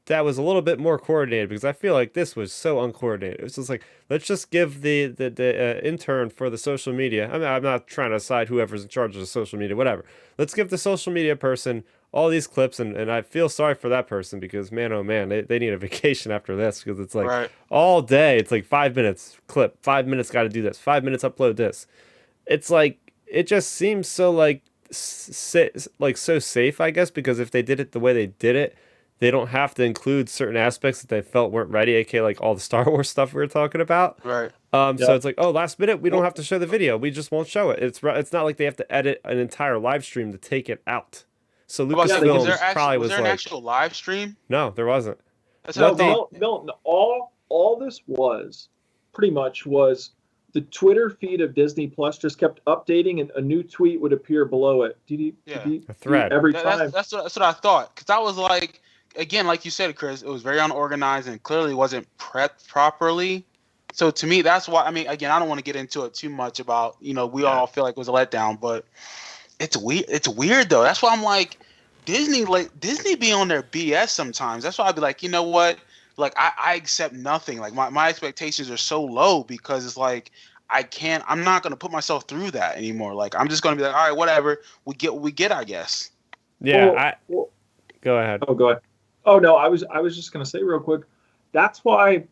that was a little bit more coordinated, because I feel like this was so uncoordinated. It was just like, let's just give the intern for the social media. I'm not trying to decide whoever's in charge of the social media, whatever. Let's give the social media person all these clips, and I feel sorry for that person because, man, oh man, they need a vacation after this, because it's like all day. It's like 5 minutes clip, 5 minutes got to do this, 5 minutes upload this. It's like, it just seems so like so safe, I guess, because if they did it the way they did it, they don't have to include certain aspects that they felt weren't ready, aka like all the Star Wars stuff we were talking about. Right. So it's like, oh, last minute, we don't have to show the video. We just won't show it. It's not like they have to edit an entire live stream to take it out. So Lucasfilm probably was there an like, actual live stream? No, there wasn't. That's all this was pretty much was the Twitter feed of Disney Plus just kept updating, and a new tweet would appear below it. A thread every time. That's what I thought, because I was like, again, like you said, Chris, it was very unorganized and clearly wasn't prepped properly. So to me, that's why. I mean, again, I don't want to get into it too much about, we all feel like it was a letdown, but it's weird. It's weird though. That's why I'm like, Disney be on their BS sometimes. That's why I'd be like, you know what? Like I accept nothing. Like my expectations are so low, because it's like I'm not gonna put myself through that anymore. Like I'm just gonna be like, all right, whatever. We get, I guess. Yeah. Go ahead. Oh, go ahead. Oh no, I was just gonna say real quick. That's why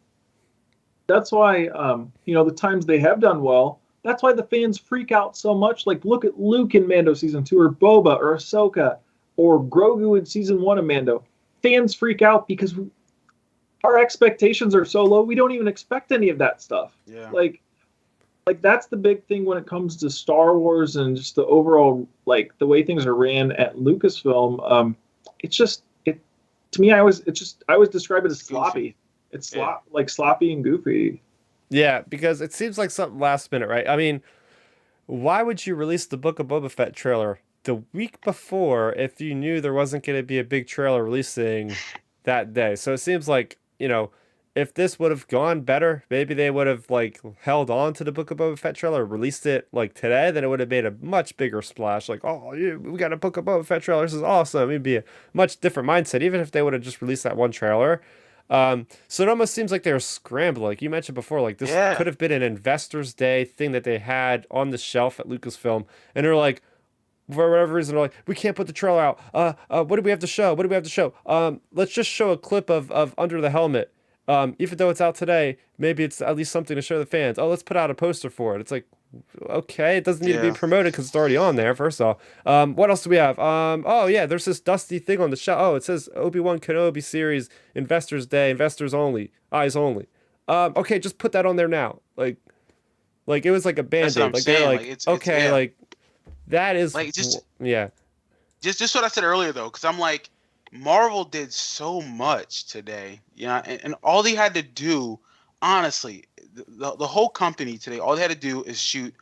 the times they have done well, that's why the fans freak out so much. Like, look at Luke in Mando season 2, or Boba, or Ahsoka, or Grogu in season 1 of Mando. Fans freak out because our expectations are so low. We don't even expect any of that stuff. Yeah. Like that's the big thing when it comes to Star Wars and just the overall, like, the way things are ran at Lucasfilm. To me, I always describe it as sloppy. It's sloppy and goofy. Yeah, because it seems like something last minute, right? I mean, why would you release the Book of Boba Fett trailer the week before if you knew there wasn't going to be a big trailer releasing that day? So it seems like, if this would have gone better, maybe they would have like held on to the Book of Boba Fett trailer, released it like today, then it would have made a much bigger splash. Like, oh, yeah, we got a Book of Boba Fett trailer. This is awesome. It'd be a much different mindset, even if they would have just released that one trailer. So it almost seems like they were scrambling. Like you mentioned before, like this could have been an Investors Day thing that they had on the shelf at Lucasfilm, and they're like, for whatever reason, they're like, we can't put the trailer out. What do we have to show? What do we have to show? Let's just show a clip of Under the Helmet. Even though it's out today, maybe it's at least something to show the fans. Oh, let's put out a poster for it. It's like, okay, it doesn't need to be promoted because it's already on there, first off. What else do we have? Oh, yeah, there's this dusty thing on the shelf. Oh, it says Obi-Wan Kenobi series, Investors Day, investors only, eyes only. Okay, just put that on there now. Like it was like a Band-Aid. Like, they're like, like, that is... Like, just what I said earlier, though, because I'm like, Marvel did so much today, and all they had to do, honestly, the whole company today, all they had to do is shoot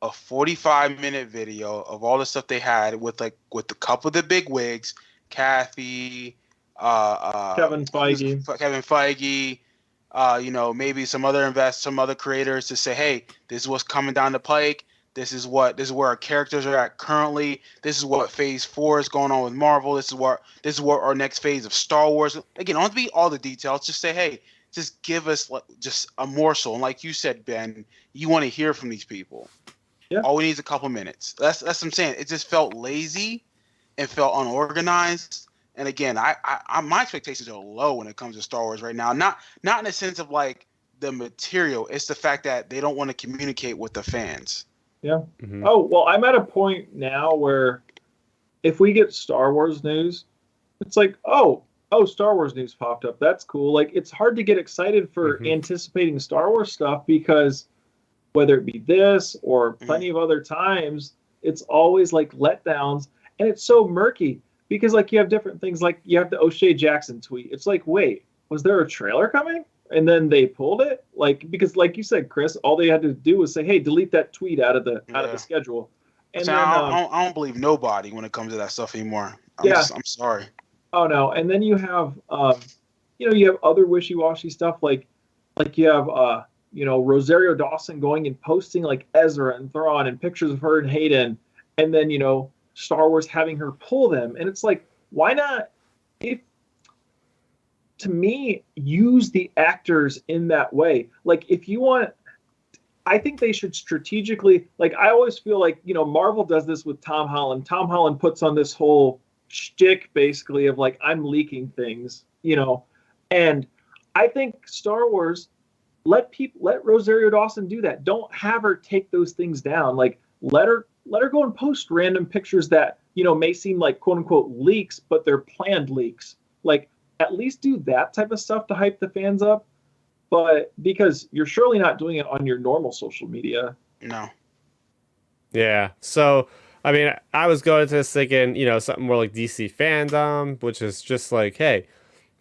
a 45-minute video of all the stuff they had with a couple of the big wigs, Kathy, Kevin Feige, maybe some other creators to say, hey, this is what's coming down the pike. This is where our characters are at currently. This is what Phase 4 is going on with Marvel. This is what our next phase of Star Wars. Again, I don't have to be all the details. Just say, hey, just give us just a morsel. And like you said, Ben, you want to hear from these people. Yeah. All we need is a couple minutes. That's what I'm saying. It just felt lazy and felt unorganized. And again, I my expectations are low when it comes to Star Wars right now. Not in the sense of like the material. It's the fact that they don't want to communicate with the fans. Yeah. Mm-hmm. Oh, well, I'm at a point now where if we get Star Wars news, it's like, oh, Star Wars news popped up. That's cool. Like, it's hard to get excited for anticipating Star Wars stuff because whether it be this or plenty of other times, it's always like letdowns. And it's so murky because like you have different things, like you have the O'Shea Jackson tweet. It's like, wait, was there a trailer coming? and then they pulled it, like, because like you said, Chris, all they had to do was say, hey, delete that tweet out of the schedule. And so then I don't believe nobody when it comes to that stuff anymore. I'm sorry. Oh no. And then you have you have other wishy-washy stuff, like you have Rosario Dawson going and posting like Ezra and Thrawn and pictures of her and Hayden, and then Star Wars having her pull them. And it's like, why not, to me, use the actors in that way? Like, if you want, I think they should strategically, like, I always feel like, Marvel does this with Tom Holland. Tom Holland puts on this whole shtick, basically, of like, I'm leaking things, and I think Star Wars, let Rosario Dawson do that. Don't have her take those things down. Like, let her go and post random pictures that, may seem like quote unquote leaks, but they're planned leaks. Like, at least do that type of stuff to hype the fans up. But because you're surely not doing it on your normal social media. No. Yeah. So, I mean, I was going to this thinking, something more like DC Fandom, which is just like, hey,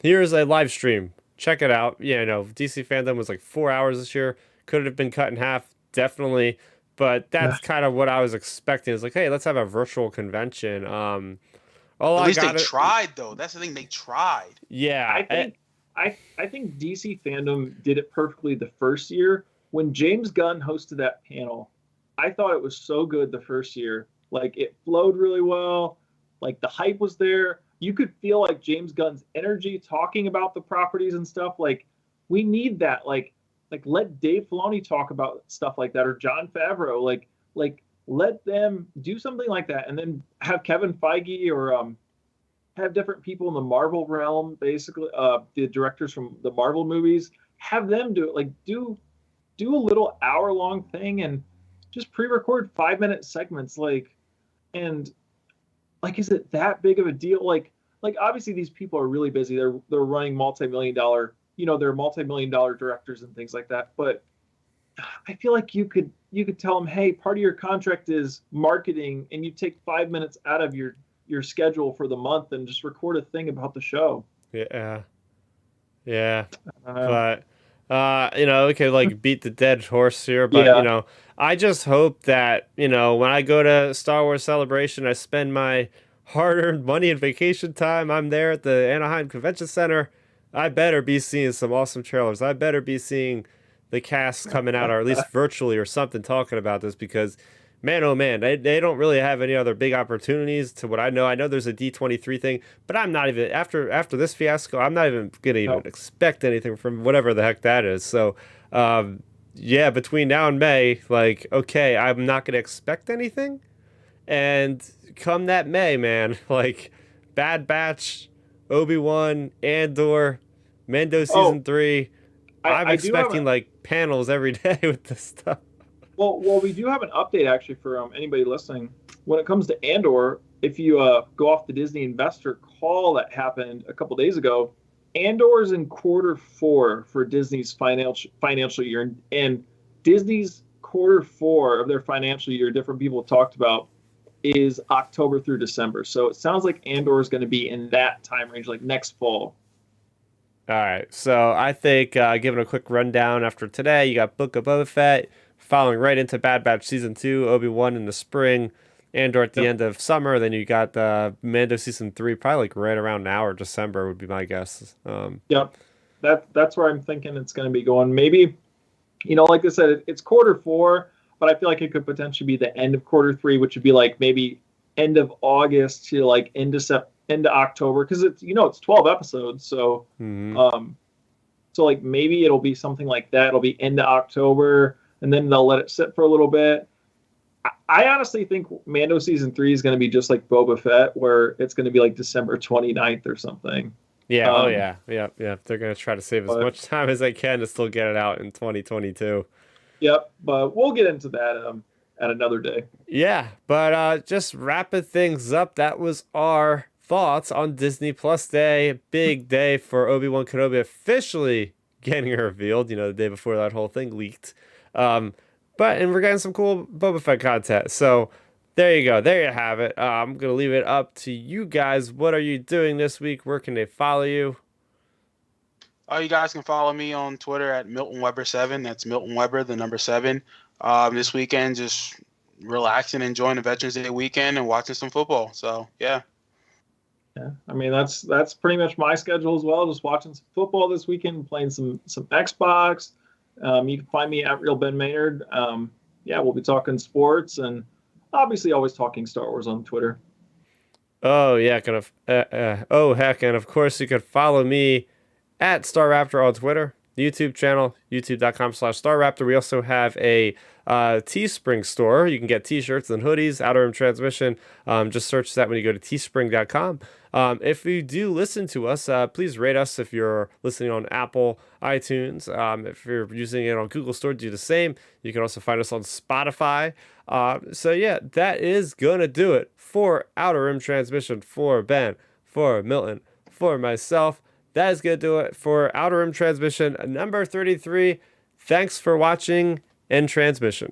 here's a live stream. Check it out. DC Fandom was like 4 hours this year. Could have been cut in half, definitely. But that's kind of what I was expecting. It's like, hey, let's have a virtual convention. At least they tried, though. That's the thing. They tried. Yeah. I think DC Fandom did it perfectly the first year. When James Gunn hosted that panel, I thought it was so good the first year. Like, it flowed really well. Like, the hype was there. You could feel like James Gunn's energy talking about the properties and stuff. Like, we need that. Like let Dave Filoni talk about stuff like that, or Jon Favreau. Like let them do something like that, and then have Kevin Feige or have different people in the Marvel realm, basically, the directors from the Marvel movies, have them do it. Like, do a little hour-long thing and just pre-record 5-minute segments. And is it that big of a deal? Like obviously these people are really busy. They're running multi-million-dollar, they're multi-million-dollar directors and things like that. But I feel like you could tell them, hey, part of your contract is marketing, and you take 5 minutes out of your schedule for the month and just record a thing about the show. Yeah. But we could like beat the dead horse here, but I just hope that when I go to Star Wars Celebration, I spend my hard-earned money and vacation time. I'm there at the Anaheim Convention Center. I better be seeing some awesome trailers. I better be seeing the cast coming out, or at least virtually or something, talking about this, because man, oh man, they don't really have any other big opportunities to what I know. I know there's a D23 thing, but I'm not even, after this fiasco, I'm not even going to even expect anything from whatever the heck that is. So, between now and May, like, okay, I'm not going to expect anything. And come that May, man, like, Bad Batch, Obi-Wan, Andor, Mando Season 3, I'm expecting, like, panels every day with this stuff. Well, we do have an update, actually, for anybody listening. When it comes to Andor, if you go off the Disney investor call that happened a couple days ago, Andor is in Q4 for Disney's financial year. And Disney's Q4 of their financial year, different people have talked about, is October through December. So it sounds like Andor is going to be in that time range, like next fall. All right. So I think, giving a quick rundown after today, you got Book of Boba Fett, following right into Bad Batch Season 2, Obi-Wan in the spring, Andor at the end of summer. Then you got Mando Season 3, probably like right around now, or December would be my guess. Yep. That's where I'm thinking it's going to be going. Maybe, like I said, it's Q4, but I feel like it could potentially be the end of Q3, which would be like maybe end of August to like into October, because it's it's 12 episodes. So so like maybe it'll be something like that. It'll be into October, and then they'll let it sit for a little bit. I honestly think Mando Season 3 is going to be just like Boba Fett, where it's going to be like December 29th or something. Yeah, yeah. They're going to try to save as much time as they can to still get it out in 2022. Yep, but we'll get into that at another day. Yeah, but just wrapping things up, that was our thoughts on Disney Plus Day. Big day for Obi-Wan Kenobi officially getting revealed, the day before that whole thing leaked. And we're getting some cool Boba Fett content. So there you go. There you have it. I'm going to leave it up to you guys. What are you doing this week? Where can they follow you? You guys can follow me on Twitter at Milton Weber7. That's Milton Weber, the number 7. This weekend, just relaxing, enjoying the Veterans Day weekend, and watching some football. So yeah. Yeah, I mean that's pretty much my schedule as well. Just watching some football this weekend, playing some Xbox. You can find me at Real Ben Maynard. Yeah, we'll be talking sports and obviously always talking Star Wars on Twitter. Oh yeah, kind of. Oh heck, and of course you could follow me at Starrapter on Twitter, YouTube channel, youtube.com/Starrapter. We also have a Teespring store. You can get t-shirts and hoodies, Outer Rim Transmission. Just search that when you go to teespring.com. If you do listen to us, please rate us if you're listening on Apple, iTunes. If you're using it on Google Store, do the same. You can also find us on Spotify. So yeah, that is going to do it for Outer Rim Transmission, for Ben, for Milton, for myself. That is going to do it for Outer Rim Transmission number 33. Thanks for watching and transmission.